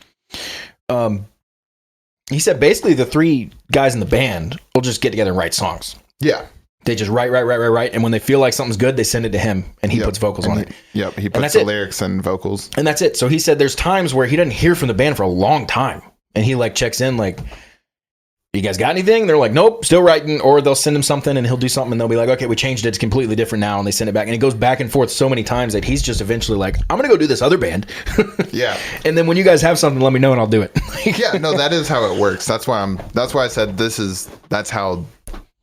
He said basically the 3 guys in the band will just get together and write songs. Yeah. They just write. And when they feel like something's good, they send it to him and he puts vocals on it. Yep. He puts the lyrics and vocals. And that's it. So he said there's times where he doesn't hear from the band for a long time. And he like checks in like, "You guys got anything?" They're like, "Nope, still writing." Or they'll send him something and he'll do something and they'll be like, "Okay, we changed it. It's completely different now." And they send it back. And it goes back and forth so many times that he's just eventually like, "I'm going to go do this other band." Yeah. And then when you guys have something, let me know and I'll do it. Yeah, no, that is how it works. That's why I said that's how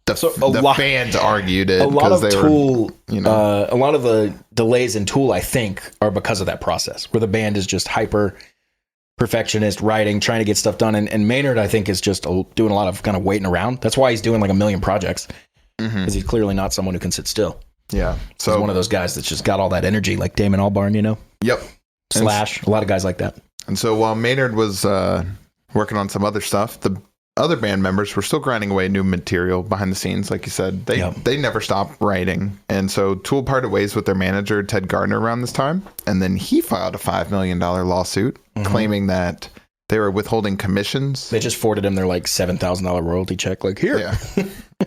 the fans argued it. A lot of Tool, a lot of the delays in Tool, I think, are because of that process where the band is just hyper perfectionist, writing, trying to get stuff done. And Maynard, I think, is just doing a lot of kind of waiting around. That's why he's doing like 1 million projects, because he's clearly not someone who can sit still. Yeah. So he's one of those guys that's just got all that energy, like Damon Albarn, you know? Yep. Slash, a lot of guys like that. And so while Maynard was working on some other stuff, the other band members were still grinding away new material behind the scenes. Like you said, they never stopped writing. And so Tool parted ways with their manager, Ted Gardner, around this time. And then he filed a $5 million lawsuit claiming that they were withholding commissions. They just forwarded him their like $7,000 royalty check. Like, here. Yeah.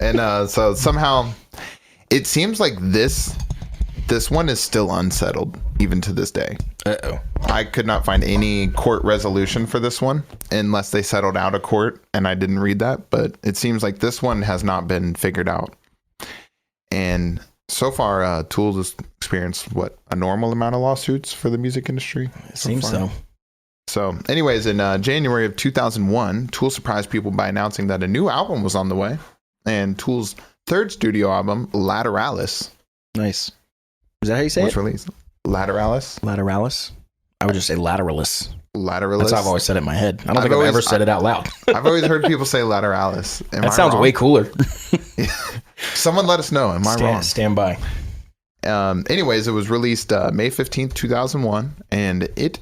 And so somehow it seems like this one is still unsettled even to this day. Uh-oh. I could not find any court resolution for this one unless they settled out of court, and I didn't read that, but it seems like this one has not been figured out. And so far, Tool has experienced, a normal amount of lawsuits for the music industry? It seems so. So anyways, in January of 2001, Tool surprised people by announcing that a new album was on the way, and Tool's 3rd studio album, Lateralis. Nice. Is that how you say was released. Lateralis. Lateralis. I would just say lateralis. Lateralis. That's how I've always said it in my head. I don't think I've ever said it out loud. I've always heard people say lateralis. That sounds way cooler. Someone let us know. Am I wrong? Stand by. Anyways, it was released May 15th, 2001, and it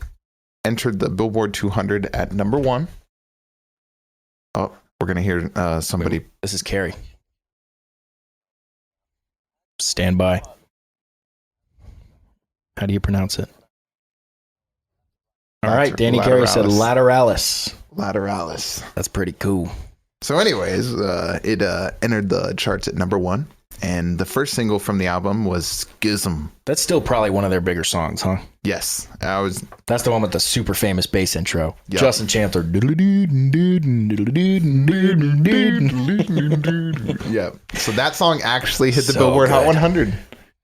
entered the Billboard 200 at number 1. Oh, We're gonna hear somebody. This is Carrie. Stand by. How do you pronounce it? All right, Danny Carey said lateralis. Lateralis. That's pretty cool. So anyways, it entered the charts at number 1. And the first single from the album was Schism. That's still probably one of their bigger songs, huh? Yes. That's the one with the super famous bass intro. Yep. Justin Chandler. Yeah. So that song actually hit the So Billboard Hot good. 100.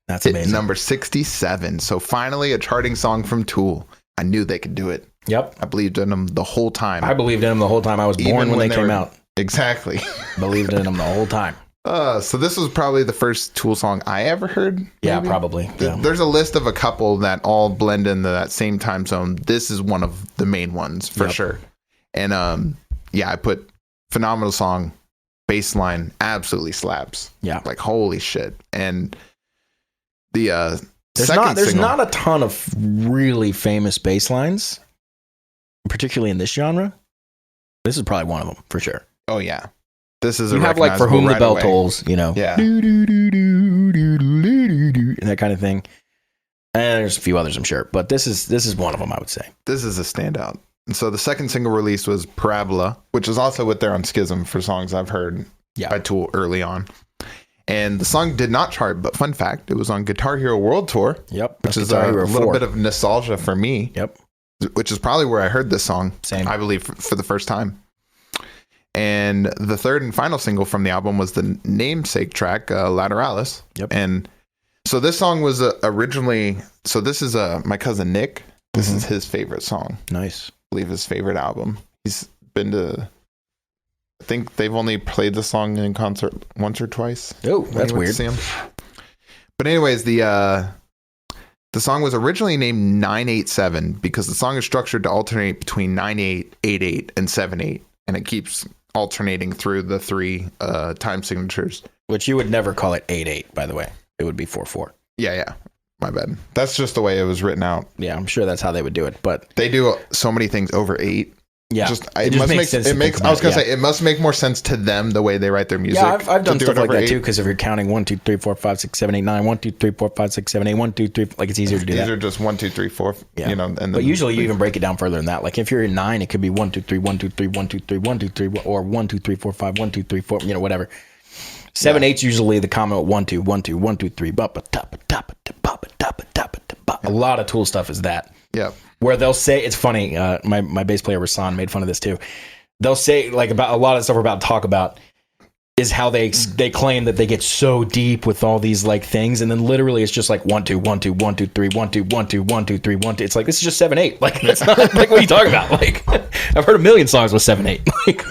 That's Hit amazing. number 67. So finally a charting song from Tool. I knew they could do it. Yep. I believed in them the whole time. I believed in them the whole time. I was born when they came out. Exactly. Believed in them the whole time. So this was probably the first Tool song I ever heard. Yeah, maybe? probably. Yeah. There's a list of a couple that all blend into that same time zone. This is one of the main ones for sure. And I put phenomenal song, bass line absolutely slaps. Yeah. Like holy shit. And the There's not a ton of really famous bass lines, particularly in this genre. This is probably one of them for sure. Oh yeah. This is you have like For Whom the Bell Tolls, you know. Yeah. That kind of thing. And there's a few others, I'm sure, but this is one of them, I would say. This is a standout. And so the second single released was Parabola, which is also with there on Schism for songs I've heard by Tool early on. And the song did not chart, but fun fact, it was on Guitar Hero World Tour. Yep. Which is a little bit of nostalgia for me. Yep. Which is probably where I heard this song. Same. I believe for the first time. And the third and final single from the album was the namesake track, Lateralis. Yep. And so this song was originally, so this is my cousin Nick. This is his favorite song. Nice. I believe his favorite album. He's been to, I think they've only played the song in concert once or twice. Oh, that's weird. See him. But anyways, the song was originally named 987 because the song is structured to alternate between 98, 88, and 78. And it keeps alternating through the 3 time signatures. Which you would never call it 8/8, by the way. It would be 4/4. Yeah. My bad. That's just the way it was written out. Yeah, I'm sure that's how they would do it, but they do so many things over 8. Yeah, it just makes sense. I was gonna say it must make more sense to them the way they write their music. Yeah, I've done stuff like that 8. too. Because if you're counting 1, 2, 3, 4, 5, 6, 7, 8, 9, 1, 2, 3, 4, 5, 6, 7, 8, 1, 2, 3, like it's easier to do that. These are just 1, 2, 3, 4. Yeah. You know, and then, but usually you even break it down further than that. Like if you're in 9, it could be 1, 2, 3, 1, 2, 3, 1, 2, 3, 1, 2, 3, or 1, 2, 3, 4, 5, 1, 2, 3, 4. You know, whatever. 7, 8's usually the common 1, 2, 1, 2, 1, 2, 3. A lot of Tool stuff is that. Yeah. Where they'll say, it's funny, my bass player Rasan made fun of this too. They'll say like about a lot of stuff we're about to talk about is how they claim that they get so deep with all these like things, and then literally it's just like 1 2 1 2 1 2 3 1 2 1 2 1 2 3 1 2. It's like this is just 7 8. Like it's not like what are you talking about? Like I've heard a million songs with 7 8. Like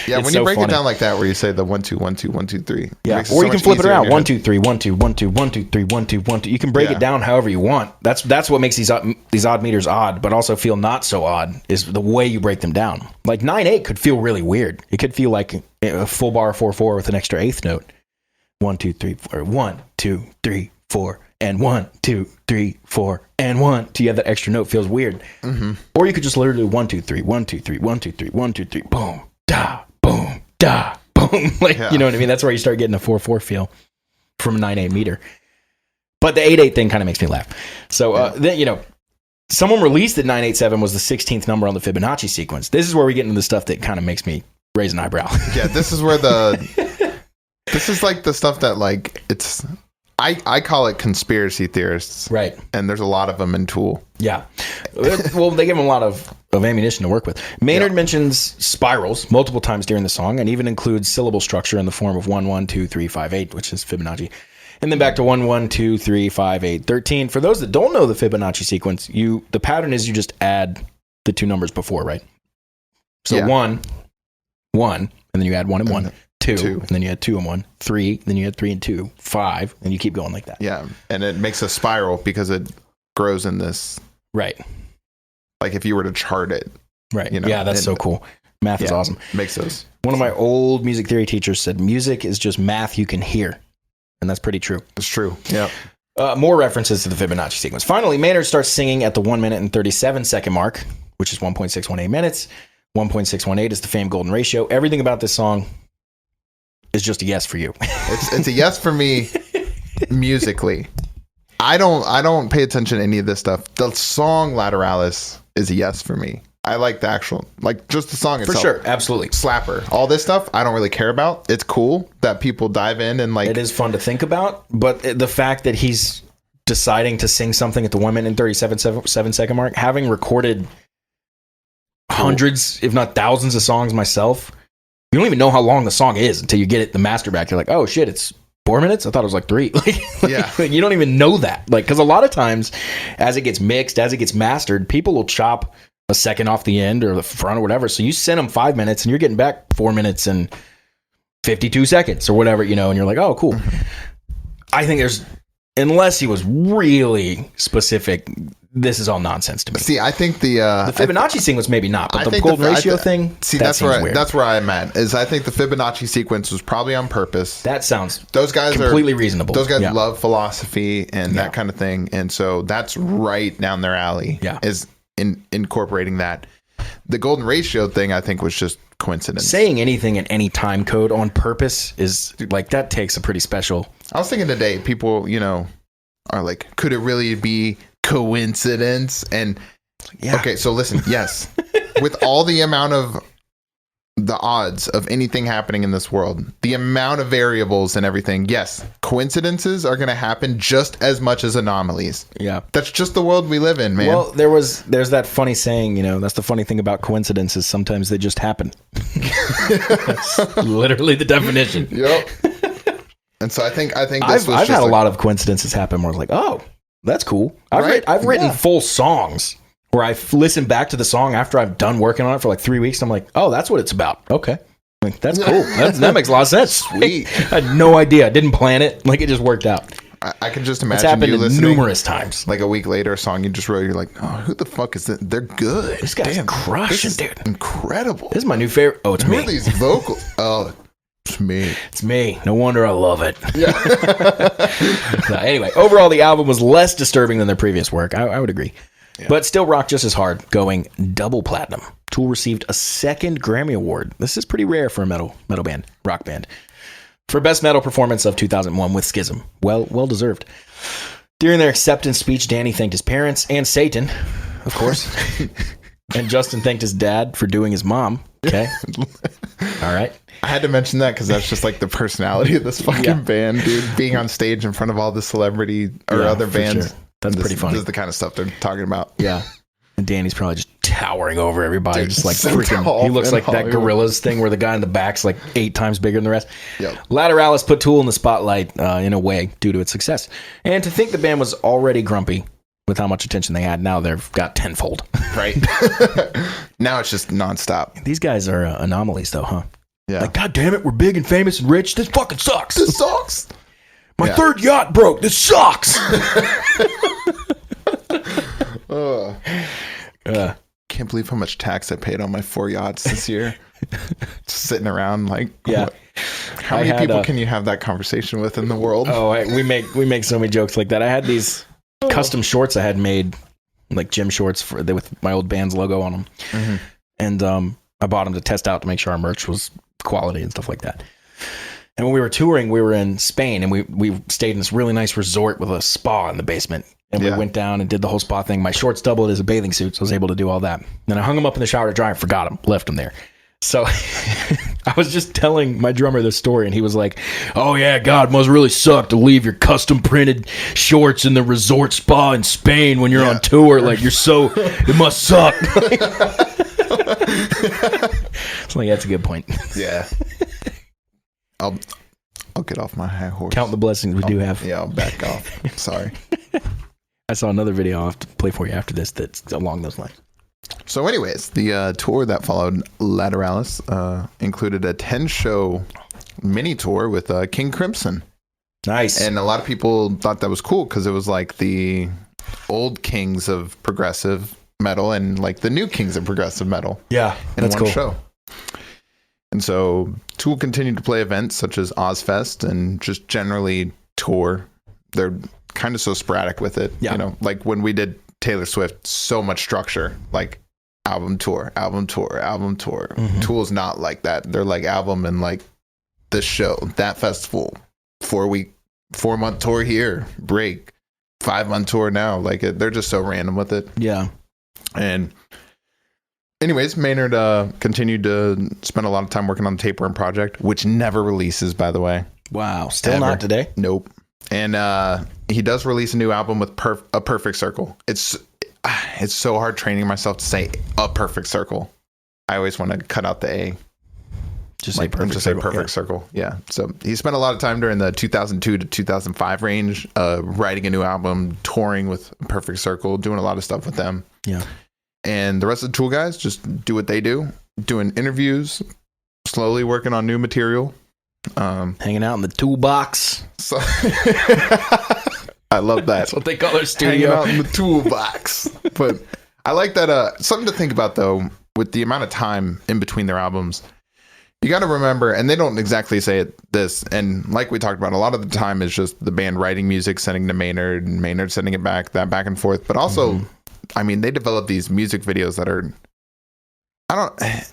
yeah, when you break it down like that, where you say the 1 2 1 2 1 2 3. Yeah, or you can flip it around 1 2 3 1 2 1 2 1 2 3 1 2 1 2. You can break it down however you want. That's what makes these odd meters odd, but also feel not so odd is the way you break them down. Like 9/8 could feel really weird. It could feel like a full bar 4/4 with an extra eighth note. 1 2 3 4 1 2 3 4 and 1 2 3 4 and 1. To you have that extra note feels weird. Mm-hmm. Or you could just literally 1 2 3 1 2 3 1 2 3 1 2 3 boom da boom da boom. Like you know what I mean? That's where you start getting a 4/4 feel from a 9/8 meter. But the 8/8 thing kind of makes me laugh. So then you know, someone released that 987 was the 16th number on the Fibonacci sequence. This is where we get into the stuff that kind of makes me raise an eyebrow. Yeah, this is where this is like the stuff that like it's I call it conspiracy theorists. Right. And there's a lot of them in Tool. Yeah. Well, they give them a lot of ammunition to work with. Maynard mentions spirals multiple times during the song and even includes syllable structure in the form of 1 1 2 3 5 8, which is Fibonacci. And then back to 1 1 2 3 5 8 13. For those that don't know the Fibonacci sequence, the pattern is you just add the 2 numbers before, right? So 1 1, and then you add 1 and 1. 2, and then you had 2 and 1, 3, then you had 3 and 2, 5, and you keep going like that. Yeah, and it makes a spiral because it grows in this. Right. Like if you were to chart it. Right. You know, yeah, that's so cool. Math is awesome. Makes those. One of my old music theory teachers said music is just math you can hear. And that's pretty true. It's true. Yeah. More references to the Fibonacci sequence. Finally, Maynard starts singing at the 1 minute and 37 second mark, which is 1.618 minutes. 1.618 is the fame golden ratio. Everything about this song is just a yes for you. It's a yes for me musically. I don't pay attention to any of this stuff. The song Lateralis is a yes for me. I like the actual, like, just the song itself. For sure, absolutely. Slapper. All this stuff, I don't really care about. It's cool that people dive in and, like... It is fun to think about, but the fact that he's deciding to sing something at the 1 minute and 37 second mark, having recorded hundreds, if not thousands of songs myself, you don't even know how long the song is until you get the master back. You're like, oh shit, it's 4 minutes? I thought it was like 3. Yeah. You don't even know that. Like, because a lot of times, as it gets mixed, as it gets mastered, people will chop a second off the end or the front or whatever. So you send them 5 minutes and you're getting back 4 minutes and 52 seconds or whatever, you know, and you're like, oh, cool. I think unless he was really specific, this is all nonsense to me. See, I think the Fibonacci thing was maybe not, but the golden ratio thing, see, that's where I'm at. Is I think the Fibonacci sequence was probably on purpose. That sounds those guys completely reasonable. Those guys love philosophy and that kind of thing, and so that's right down their alley. Yeah, is incorporating that. The golden ratio thing, I think, was just coincidence. Saying anything in any time code on purpose is like, that takes a pretty special. I was thinking today, people, you know, are like, could it really be coincidence? And okay, so listen, yes, with all the amount of the odds of anything happening in this world, the amount of variables and everything, yes, coincidences are going to happen just as much as anomalies. Yeah, that's just the world we live in, man. Well, there's that funny saying, you know, that's the funny thing about coincidences, sometimes they just happen. That's literally the definition. Yep. And so I think I've had a lot of coincidences happen where I was like, oh, that's cool. I've written full songs where I've listened back to the song after I've done working on it for like 3 weeks. And I'm like, oh, that's what it's about. Okay. Like, that's cool. That makes a lot of sense. Sweet. I had no idea. I didn't plan it. Like, it just worked out. I can just imagine it's happened you listening numerous times. Like a week later, a song you just wrote, you're like, oh, who the fuck is that? They're good. This guy's crushing, dude. Incredible. This is my new favorite. Oh, it's me. Who are these vocals? Oh, it's me. It's me. No wonder I love it. Yeah. So anyway, overall, the album was less disturbing than their previous work. I would agree. Yeah. But still rocked just as hard, going double platinum. Tool received a second Grammy Award. This is pretty rare for a metal band, rock band. For Best Metal Performance of 2001 with Schism. Well deserved. During their acceptance speech, Danny thanked his parents and Satan, of course. And Justin thanked his dad for doing his mom. Okay. All right. I had to mention that because that's just like the personality of this fucking band, dude. Being on stage in front of all the celebrity or other bands. Sure. That's pretty funny. This is the kind of stuff they're talking about. Yeah. And Danny's probably just towering over everybody. Dude, just like freaking. He looks like that Gorillaz thing where the guy in the back's like 8 times bigger than the rest. Yep. Lateralis put Tool in the spotlight in a way due to its success. And to think the band was already grumpy with how much attention they had, now they've got tenfold. Right. Now it's just nonstop. These guys are anomalies though, huh? Yeah. Like, God damn it, we're big and famous and rich. This fucking sucks. This sucks. My third yacht broke. This sucks. Can't believe how much tax I paid on my 4 yachts this year. Just sitting around like, how many people can you have that conversation with in the world? Oh, we make so many jokes like that. I had these custom shorts I had made, like gym shorts with my old band's logo on them, and I bought them to test out to make sure our merch was quality and stuff like that. And when we were touring, we were in Spain, and we stayed in this really nice resort with a spa in the basement. And we went down and did the whole spa thing. My shorts doubled as a bathing suit, so I was able to do all that. Then I hung them up in the shower to dry and forgot them, left them there. So I was just telling my drummer this story, and he was like, oh yeah, God, must really suck to leave your custom printed shorts in the resort spa in Spain when you're on tour. Like, it must suck. It's like, that's a good point. Yeah. I'll get off my high horse. Count the blessings we do have. Yeah, I'll back off. Sorry. I saw another video I'll have to play for you after this that's along those lines. So anyways, the tour that followed Lateralis included a 10-show mini tour with King Crimson. Nice. And a lot of people thought that was cool because it was like the old kings of progressive metal and like the new kings of progressive metal. Yeah, in one show. And so Tool continued to play events such as Ozfest and just generally tour. They're kind of so sporadic with it. Yeah. You know, like when we did Taylor Swift, so much structure. Like album tour, album tour, album tour. Mm-hmm. Tool's not like that. They're like album and like this show, that festival, 4-month tour here, break, 5-month tour now. Like they're just so random with it. Yeah. And anyways, Maynard continued to spend a lot of time working on the Tapeworm project, which never releases, by the way. Wow. Still Ever. not today? Nope. And he does release a new album with a perfect circle. It's so hard training myself to say a perfect circle. I always want to cut out the A. Just say perfect circle. Yeah. So he spent a lot of time during the 2002 to 2005 range writing a new album, touring with Perfect Circle, doing a lot of stuff with them. Yeah. And the rest of the Tool guys just do what they do, doing interviews, slowly working on new material. Hanging out in the toolbox. So I love that. That's what they call their studio. Hanging out in the toolbox. But I like that. Something to think about, though, with the amount of time in between their albums. You got to remember, and they don't exactly say this, and like we talked about, a lot of the time is just the band writing music, sending to Maynard, and Maynard sending it back, that back and forth. But also, I mean, they develop these music videos that are, I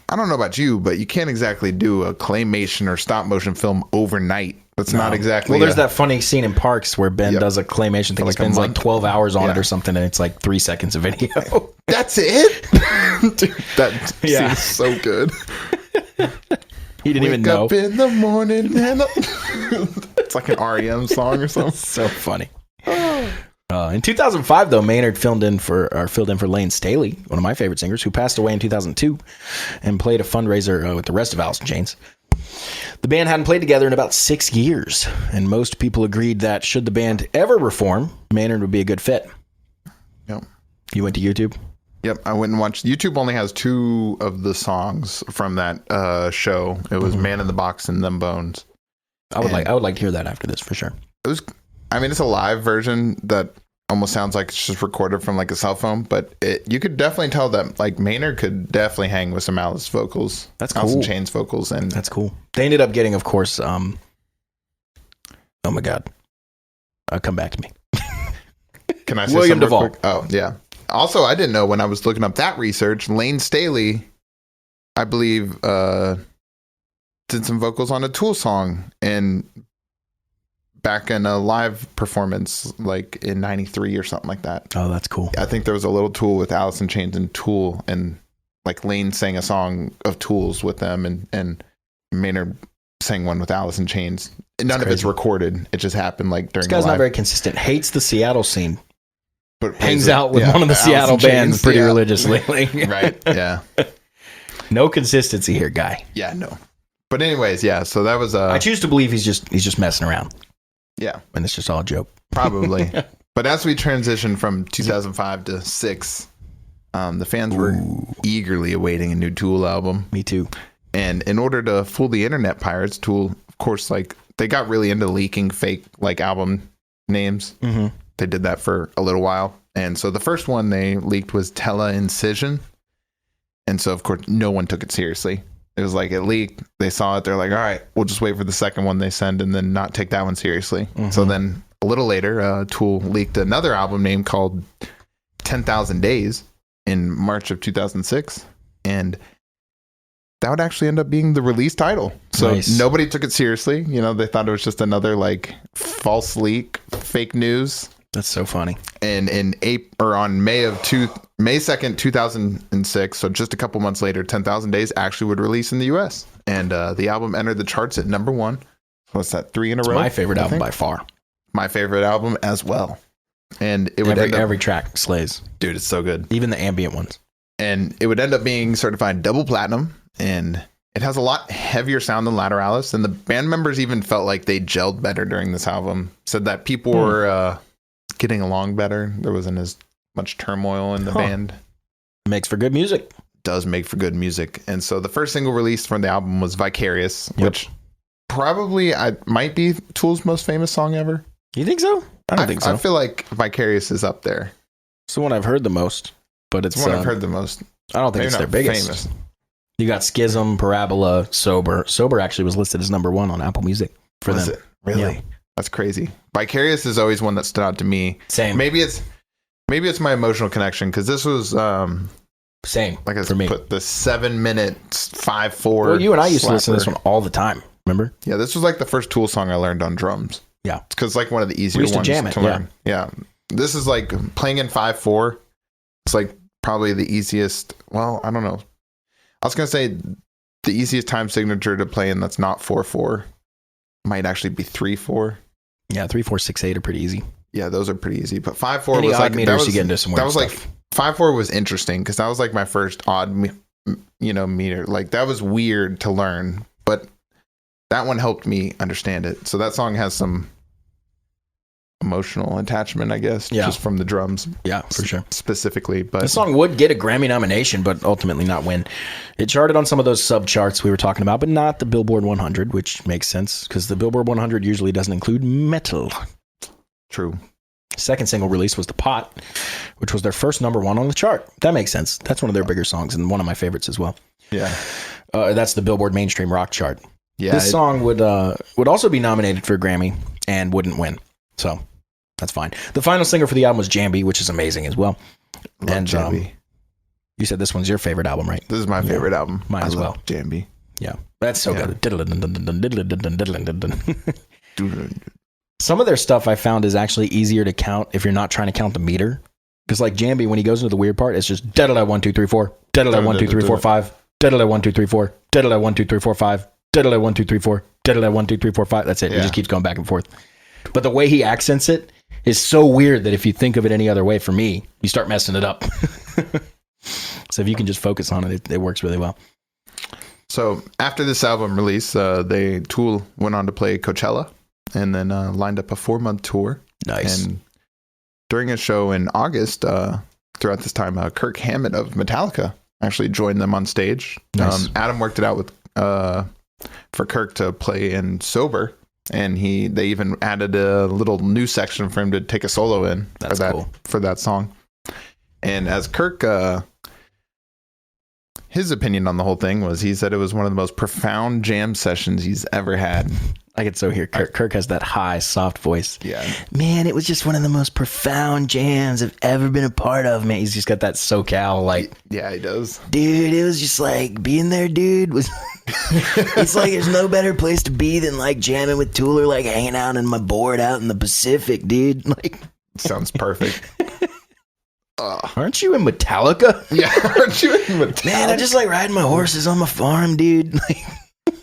don't know about you, but you can't exactly do a claymation or stop motion film overnight. That's not exactly. Well, there's that funny scene in Parks where Ben does a claymation thing. He spends like 12 hours on it or something, and it's like 3 seconds of video. That's it? Dude, that seems so good. He didn't even know. Wake up in the morning and it's like an REM song or something. So funny. In 2005, though, Maynard filled in for Lane Staley, one of my favorite singers, who passed away in 2002, and played a fundraiser with the rest of Alice in Chains. The band hadn't played together in about 6 years, and most people agreed that should the band ever reform, Maynard would be a good fit. Yep. You went to YouTube? Yep, I went and watched. YouTube only has 2 of the songs from that show. It was "Man in the Box" and "Them Bones." I would like to hear that after this for sure. It was. I mean, it's a live version that almost sounds like it's just recorded from like a cell phone, but you could definitely tell that like Maynard could definitely hang with some Alice vocals. That's cool. Alice in Chains vocals, and that's cool. They ended up getting, of course. Oh my God, come back to me. Can I say William something real Duvall? Quick? Oh yeah. Also, I didn't know when I was looking up that research, Lane Staley, I believe, did some vocals on a Tool song and back in a live performance like in 93 or something like that. Oh, that's cool. I think there was a little Tool with Alice in Chains and Tool, and like Lane sang a song of Tools with them, and Maynard sang one with Alice in Chains. None of it's recorded. It just happened like during. This guy's not very consistent. Hates the Seattle scene. But hangs out with one of the Seattle bands pretty religiously. Right. Yeah. No consistency here, guy. Yeah, no. But anyways, yeah, so that was I choose to believe he's just messing around. Yeah. And it's just all a joke. Probably. But as we transition from 2005 to 6, the fans were eagerly awaiting a new Tool album. Me too. And in order to fool the internet pirates, Tool, of course, like they got really into leaking fake like album names. Mm-hmm. They did that for a little while. And so the first one they leaked was Tella Incision. And so, of course, no one took it seriously. It was like it leaked. They saw it. They're like, all right, we'll just wait for the second one they send and then not take that one seriously. Mm-hmm. So then a little later, Tool leaked another album name called 10,000 Days in March of 2006. And that would actually end up being the release title. So nobody took it seriously. You know, they thought it was just another like false leak, fake news. That's so funny. And on May 2nd, 2006, so just a couple months later, 10,000 Days actually would release in the US. And the album entered the charts at number 1. What's that, 3 in a row? My favorite album by far. My favorite album as well. And it would every track slays. Dude, it's so good. Even the ambient ones. And it would end up being certified double platinum. And it has a lot heavier sound than Lateralis. And the band members even felt like they gelled better during this album. Said that people were getting along better. There wasn't as much turmoil in the band. Makes for good music. Does make for good music. And so the first single released from the album was Vicarious, which probably might be Tool's most famous song ever. You think so? I don't think so. I feel like Vicarious is up there. It's the one I've heard the most, but it's the one I've heard the most. I don't think it's their biggest. Famous. You got Schism, Parabola, Sober. Sober actually was listed as number 1 on Apple Music for them. It? Really? Yeah. That's crazy. Vicarious is always one that stood out to me. Same. Maybe it's my emotional connection because this was Same. Like I for me. put the 7 minutes 5/4. Well, you and I used to listen to this slapper. one all the time. Remember? Yeah, this was like the first Tool song I learned on drums. Yeah. It's because like one of the easier We used to ones jam it, to learn. Yeah. This is like playing in 5/4. It's like probably the easiest. Well, I don't know. I was gonna say the easiest time signature to play in that's not 4/4 might actually be 3/4. Yeah, 3, 4, 6, 8 are pretty easy. Yeah, those are pretty easy. But 5/4 Any was odd like meters you get into some weird that was stuff. like 5/4 was interesting because that was like my first odd meter. Like that was weird to learn, but that one helped me understand it. So that song has some emotional attachment, I guess, just from the drums. Yeah, for sure. Specifically, but The song would get a Grammy nomination, but ultimately not win. It charted on some of those sub charts we were talking about, but not the Billboard 100, which makes sense because the Billboard 100 usually doesn't include metal. True. Second single release was The Pot, which was their first number one on the chart. That makes sense. That's one of their bigger songs and one of my favorites as well. Yeah. That's the Billboard mainstream rock chart. Yeah. This song would also be nominated for a Grammy and wouldn't win. So that's fine. The final singer for the album was Jambi, which is amazing as well. Love And Jambi. you said this one's your favorite album, right? This is my favorite album. Mine as well. Jambi. Yeah. That's so good. Some of their stuff I found is actually easier to count if you're not trying to count the meter. Because like Jambi, when he goes into the weird part, it's just da-da-da 1 2 3 4, da-da-da 1 2 3 4 5, da-da-da 1 2 3 4, da-da-da 1 2 3 4 5, da-da-da 1 2 3 4, da-da-da 1 2 3 4 5. That's it. It just keeps going back and forth. But the way he accents it is so weird that if you think of it any other way, for me, you start messing it up. So if you can just focus on it, it works really well. So after this album release, Tool went on to play Coachella and then lined up a 4-month tour. Nice. And during a show in August, throughout this time, Kirk Hammett of Metallica actually joined them on stage. Nice. Adam worked it out with for Kirk to play in sober, and they even added a little new section for him to take a solo in. That's cool. For that song. And as Kirk, his opinion on the whole thing was, he said it was one of the most profound jam sessions he's ever had. I could so hear Kirk has that high, soft voice. Yeah. Man, it was just one of the most profound jams I've ever been a part of, man. He's just got that SoCal, like... Yeah, he does. Dude, it was just like, being there, dude, was... It's like there's no better place to be than, like, jamming with Tool or, like, hanging out in my board out in the Pacific, dude. Like... Sounds perfect. Aren't you in Metallica? Yeah, aren't you in Metallica? Man, I just like riding my horses on my farm, dude. Like...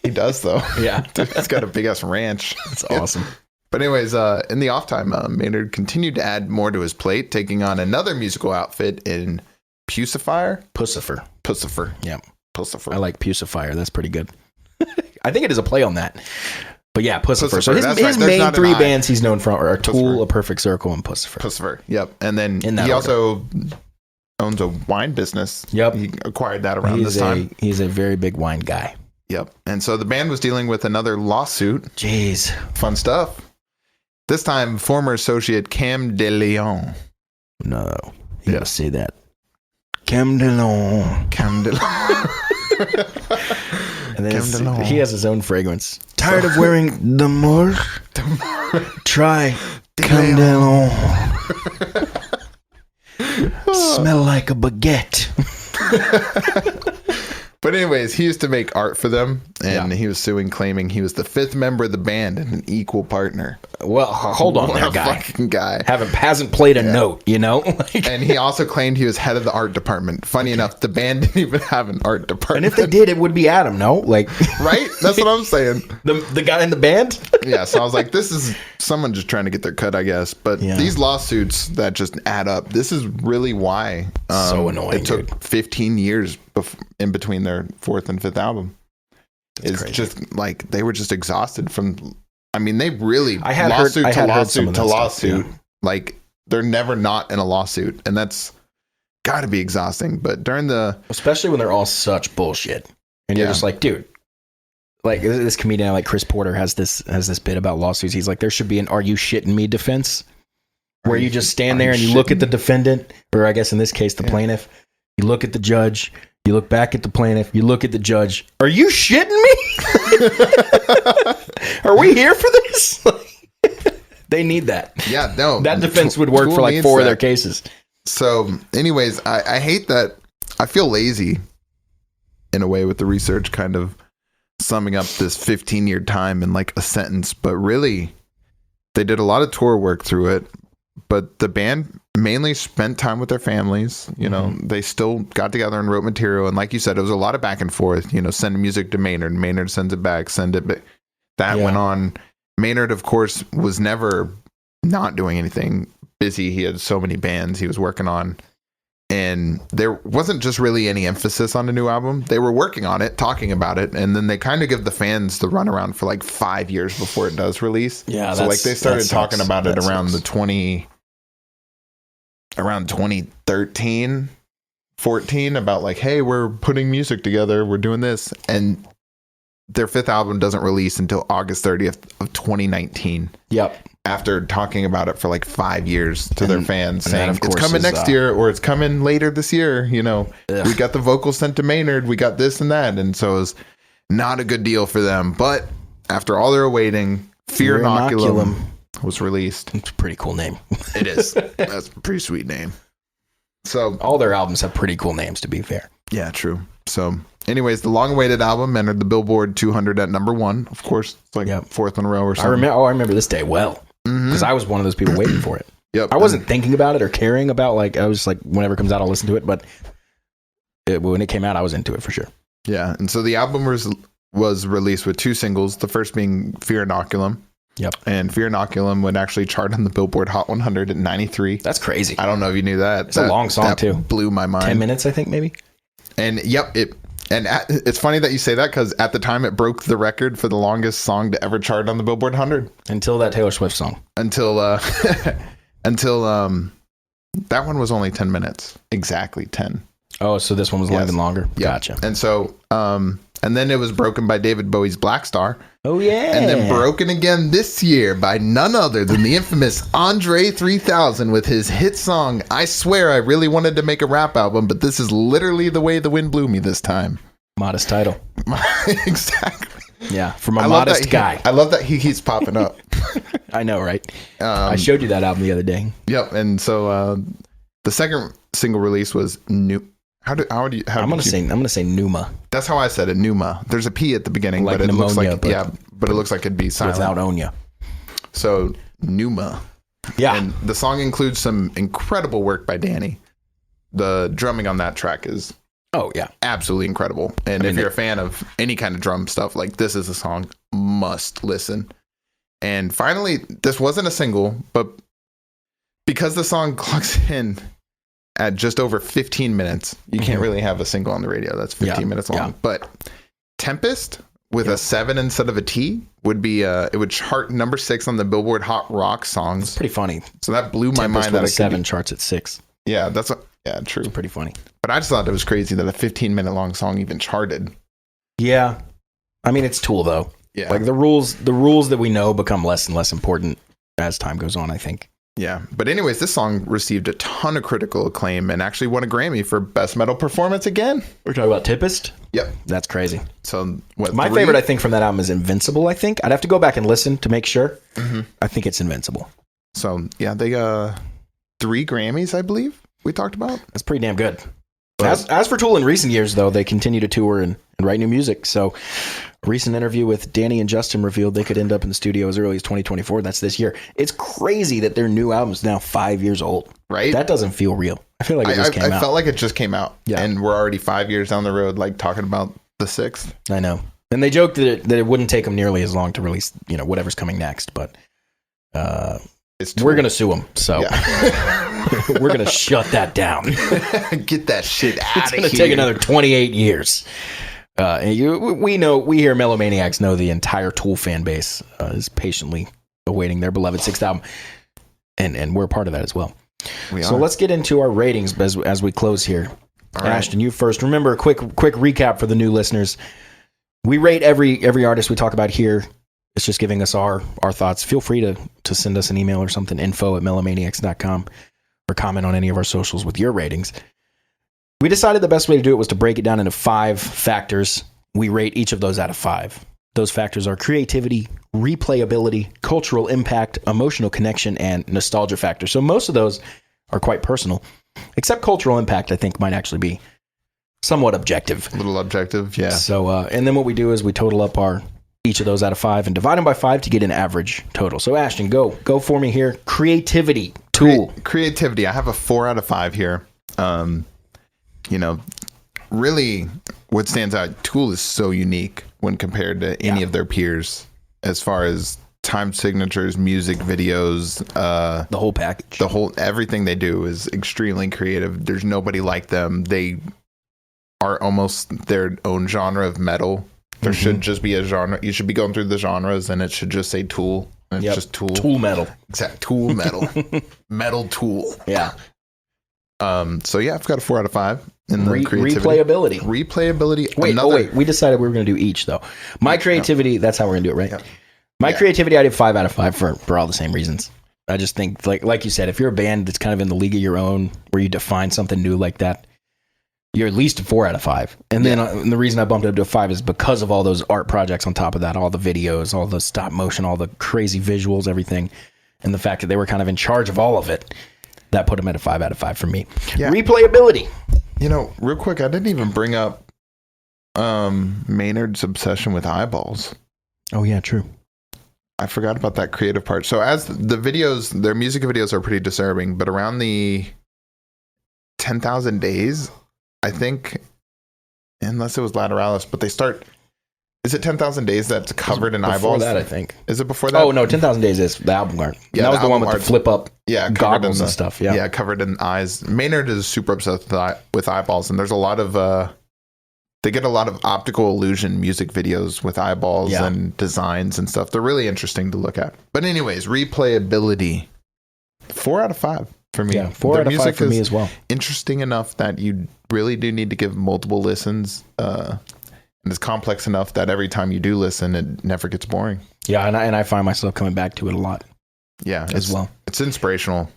He does, though. Yeah. Dude, he's got a big-ass ranch. That's awesome. But anyways, in the off time, Maynard continued to add more to his plate, taking on another musical outfit in Pucifier? Pucifer. Yeah. Pucifer. I like Pucifier. That's pretty good. I think it is a play on that. But yeah, Pucifer. So his right. main 3 bands he's known for are Tool, Pucifer. A Perfect Circle, and Pucifer. Pucifer, yep. And then he order. also owns a wine business. Yep. He acquired that around this time. He's a very big wine guy. Yep. And so the band was dealing with another lawsuit. Jeez. Fun stuff. This time, former associate Cam DeLeon. No. You gotta say that. Cam DeLeon. Cam DeLeon. And then he has his own fragrance. Tired of wearing the more? Try Cam DeLeon. Smell like a baguette. But anyways, he used to make art for them, and he was suing, claiming he was the 5th member of the band and an equal partner. Well, hold on there, guy. Fucking guy. Hasn't played a note, you know? And he also claimed he was head of the art department. Funny enough, the band didn't even have an art department. And if they did, it would be Adam, no? Like, right? That's what I'm saying. The guy in the band? Yeah, so I was like, this is someone just trying to get their cut, I guess. But these lawsuits that just add up, this is really why so annoying. It took 15 years in between their 4th and 5th album. It's crazy. Just like they were just exhausted from. I mean, they really lawsuit to lawsuit. Yeah. Like they're never not in a lawsuit, and that's got to be exhausting. But during especially when they're all such bullshit, and you're just like, dude. Like this comedian like Chris Porter has this bit about lawsuits. He's like, there should be an "Are you shitting me?" defense, where you just stand there and you look at the defendant, or I guess in this case the plaintiff. You look at the judge. You look back at the plaintiff. You look at the judge. Are you shitting me? Are we here for this? They need that. Yeah, no. That defense would work for like 4 of their cases. So, anyways, I hate that I feel lazy in a way with the research, kind of summing up this 15-year time in like a sentence, but really they did a lot of tour work through it. But the band mainly spent time with their families. You know, they still got together and wrote material. And like you said, it was a lot of back and forth, you know, sending music to Maynard. Maynard sends it back, send it back. That went on. Maynard, of course, was never not doing anything. Busy. He had so many bands he was working on. And there wasn't just really any emphasis on the new album. They were working on it, talking about it, and then they kind of give the fans the runaround for like 5 years before it does release. Yeah, so like they started talking about it around around 2013, 14, about like, hey, we're putting music together, we're doing this, and their fifth album doesn't release until August 30th of 2019. Yep. After talking about it for like 5 years to their fans, saying it's coming next year or it's coming later this year. You know, we got the vocals sent to Maynard, we got this and that. And so it was not a good deal for them. But after all their waiting, Fear Inoculum was released. It's a pretty cool name. It is. That's a pretty sweet name. So all their albums have pretty cool names, to be fair. Yeah, true. So anyways, the long-awaited album entered the Billboard 200 at number 1. Of course, it's like fourth in a row or something. I remember this day well. Because I was one of those people waiting for it. Yep. I wasn't thinking about it or caring about, like, I was like, whenever it comes out, I'll listen to it. But when it came out, I was into it for sure. Yeah. And so the album was released with 2 singles, the first being Fear Inoculum. Yep. And Fear Inoculum would actually chart on the Billboard Hot 100 at 93. That's crazy. I don't know if you knew that. It's a long song, too. Blew my mind. 10 minutes, I think, maybe. And it's funny that you say that, because at the time it broke the record for the longest song to ever chart on the Billboard 100. Until that Taylor Swift song. Until that one was only 10 minutes. Exactly 10. Oh, so this one was even longer? Yeah. Gotcha. And so, and then it was broken by David Bowie's Black Star. Oh, yeah. And then broken again this year by none other than the infamous Andre 3000 with his hit song, I Swear I Really Wanted to Make a Rap Album, but this is literally the way the wind blew me this time. Modest title. Exactly. Yeah, from a modest guy. I love that he keeps popping up. I know, right? I showed you that album the other day. Yep. And so the second single release was New. I'm gonna say Numa. That's how I said it, Numa. There's a P at the beginning, like but it pneumonia, looks like but it looks like it'd be silent without Onya. So Numa. Yeah. And the song includes some incredible work by Danny. The drumming on that track is absolutely incredible. And if you're a fan of any kind of drum stuff, like, this is a song must listen. And finally, this wasn't a single, but because the song clocks in at just over 15 minutes, you can't really have a single on the radio that's 15 minutes long. But Tempest with a 7 instead of a T would be it would chart number 6 on the Billboard Hot Rock Songs. It's pretty funny. So that blew my mind. That a 7 charts at 6. Yeah, true. It's pretty funny. But I just thought it was crazy that a 15-minute long song even charted. Yeah, I mean, it's Tool though. Yeah, like the rules that we know become less and less important as time goes on, I think. Yeah, but anyways, this song received a ton of critical acclaim and actually won a Grammy for Best Metal Performance again. We're talking about Tempest? Yep. That's crazy. So my favorite, I think, from that album is Invincible, I think. I'd have to go back and listen to make sure. I think it's Invincible. So, yeah, they got 3 Grammys, I believe, we talked about. That's pretty damn good. As for Tool in recent years, though, they continue to tour and write new music. So a recent interview with Danny and Justin revealed they could end up in the studio as early as 2024. That's this year. It's crazy that their new album is now 5 years old. Right? That doesn't feel real. I feel like it just came out. I felt like it just came out. Yeah. And we're already 5 years down the road, like, talking about the 6th. I know. And they joked that it wouldn't take them nearly as long to release, whatever's coming next. But we're going to sue them. So we're going to shut that down. Get that shit out of here. It's going to take another 28 years. We here at Melomaniax know the entire Tool fan base is patiently awaiting their beloved 6th album. And we're part of that as well. So let's get into our ratings as we close here. All Ashton, you first. Remember, a quick recap for the new listeners. We rate every artist we talk about here. It's just giving us our thoughts. Feel free to send us an email or something, info@melomaniax.com, or comment on any of our socials with your ratings. We decided the best way to do it was to break it down into 5 factors. We rate each of those out of 5. Those factors are creativity, replayability, cultural impact, emotional connection, and nostalgia factor. So most of those are quite personal, except cultural impact, I think, might actually be somewhat objective. A little objective, yeah. So, and then what we do is we total up each of those out of 5 and divide them by 5 to get an average total. So, Ashton, go for me here. Creativity tool. Creativity. I have a 4 out of 5 here. Really, what stands out, Tool is so unique when compared to any of their peers as far as time signatures, music videos, the whole package. Everything they do is extremely creative. There's nobody like them. They are almost their own genre of metal. There should just be a genre. You should be going through the genres and it should just say Tool. And it's just Tool. Tool metal. Exact. Tool metal. Metal Tool. Yeah. So yeah, I've got a 4 out of 5 in the creativity. Replayability. Wait. We decided we were going to do each though. My creativity, that's how we're going to do it, right? Yeah. My creativity, I did 5 out of 5 for all the same reasons. I just think, like you said, if you're a band that's kind of in the league of your own, where you define something new like that, you're at least a 4 out of 5. And then the reason I bumped it up to a 5 is because of all those art projects on top of that, all the videos, all the stop motion, all the crazy visuals, everything, and the fact that they were kind of in charge of all of it. That put them at a 5 out of 5 for me. Yeah. Replayability. Real quick, I didn't even bring up Maynard's obsession with eyeballs. Oh, yeah, true. I forgot about that creative part. So as the videos, their music videos are pretty disturbing, but around the 10,000 Days, I think, unless it was Lateralis, but they start... Is it 10,000 Days that's covered in eyeballs? Before that, I think. Is it before that? Oh, no, 10,000 Days is the album art. Yeah, that was the one with the flip-up goggles and stuff. Yeah, covered in eyes. Maynard is super obsessed with eyeballs, and there's a lot of... they get a lot of optical illusion music videos with eyeballs and designs and stuff. They're really interesting to look at. But anyways, replayability. 4 out of 5 for me. Yeah, 4 out of 5 for me as well. Interesting enough that you really do need to give multiple listens. And it's complex enough that every time you do listen, it never gets boring. Yeah, and I find myself coming back to it a lot. Yeah, as well. It's inspirational.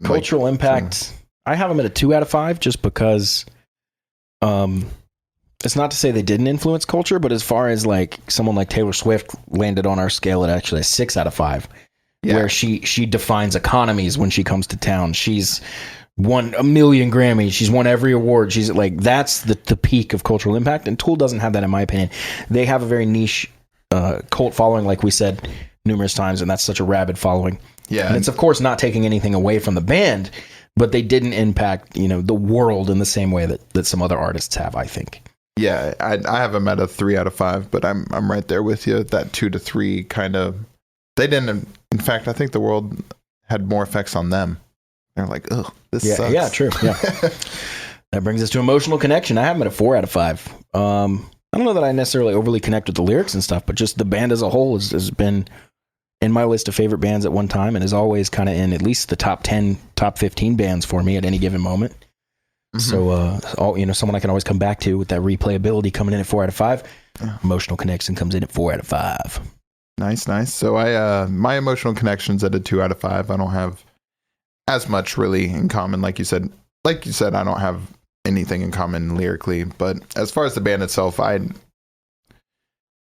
Cultural impact. I have them at a 2 out of 5 just because it's not to say they didn't influence culture, but as far as like someone like Taylor Swift landed on our scale at actually a 6 out of 5, where she defines economies when she comes to town. She's won a million Grammys. She's won every award. She's like, that's the peak of cultural impact. And Tool doesn't have that, in my opinion. They have a very niche cult following, like we said numerous times, and that's such a rabid following. Yeah, and it's of course not taking anything away from the band, but they didn't impact the world in the same way that some other artists have, I think. Yeah, I have them at a 3 out of 5, but I'm right there with you. That 2 to 3 kind of, they didn't. In fact, I think the world had more effects on them. They're like, ugh, this sucks. Yeah, true. Yeah. That brings us to emotional connection. I have them at a 4 out of 5. I don't know that I necessarily overly connect with the lyrics and stuff, but just the band as a whole has been in my list of favorite bands at one time and is always kind of in at least the top 10, top 15 bands for me at any given moment. Mm-hmm. So, someone I can always come back to with that replayability coming in at 4 out of 5. Emotional connection comes in at 4 out of 5. Nice. So my emotional connection's at a 2 out of 5. I don't have as much really in common, like you said. I don't have anything in common lyrically, but as far as the band itself, I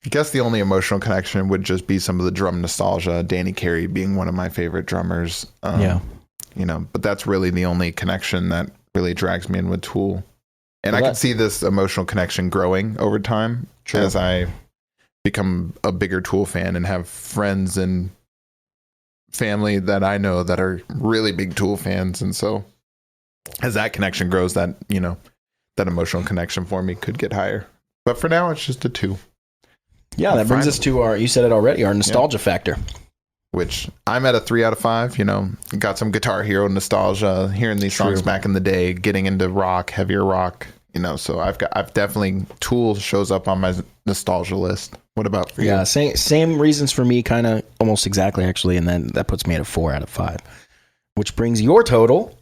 guess the only emotional connection would just be some of the drum nostalgia. Danny Carey being one of my favorite drummers. But that's really the only connection that really drags me in with Tool. And I can see this emotional connection growing over time as I become a bigger Tool fan and have friends and family that I know that are really big Tool fans. And so as that connection grows, that that emotional connection for me could get higher. But for now, it's just a 2. Yeah, that brings us to you said it already, our nostalgia factor. Which I'm at a 3 out of 5, got some Guitar Hero nostalgia, hearing these songs back in the day, getting into rock, heavier rock, so I've definitely, Tool shows up on my nostalgia list. What about for you? Yeah, same reasons for me, kind of almost exactly actually, and then that puts me at a 4 out of 5, which brings your total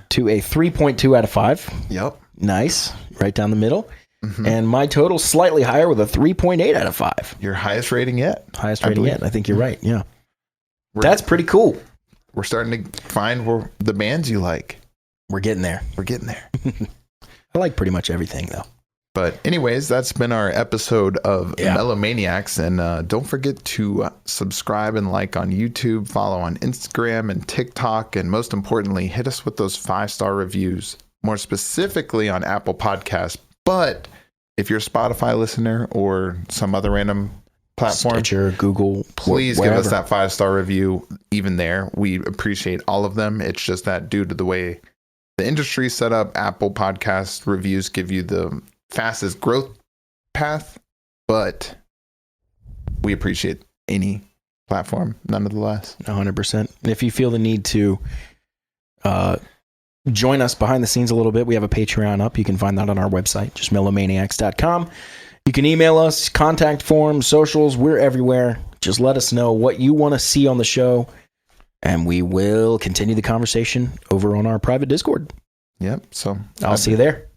to a 3.2 out of 5. Yep. Nice, right down the middle. Mm-hmm. And my total slightly higher with a 3.8 out of 5. Your highest rating yet? Highest rating yet. I think you're right. Yeah. That's pretty cool. We're starting to find the bands you like. We're getting there. I like pretty much everything, though. But anyways, that's been our episode of Melomaniax. And don't forget to subscribe and like on YouTube, follow on Instagram and TikTok. And most importantly, hit us with those 5-star reviews. more specifically on Apple Podcasts. But if you're a Spotify listener or some other random platform, Stitcher, Google, please give us that 5-star review. Even there, we appreciate all of them. It's just that due to the way the industry is set up, Apple Podcast reviews give you the fastest growth path, but we appreciate any platform nonetheless. 100%. And if you feel the need to join us behind the scenes a little bit, we have a Patreon up. You can find that on our website, just melomaniax.com. You can email us, contact forms, socials. We're everywhere. Just let us know what you want to see on the show, and we will continue the conversation over on our private Discord. Yep. So I'll see you there.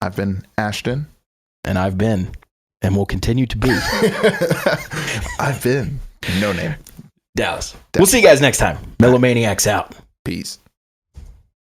I've been Ashton. And I've been, and will continue to be. I've been. No name. Dallas. We'll see you guys next time. Melomaniax out. Peace.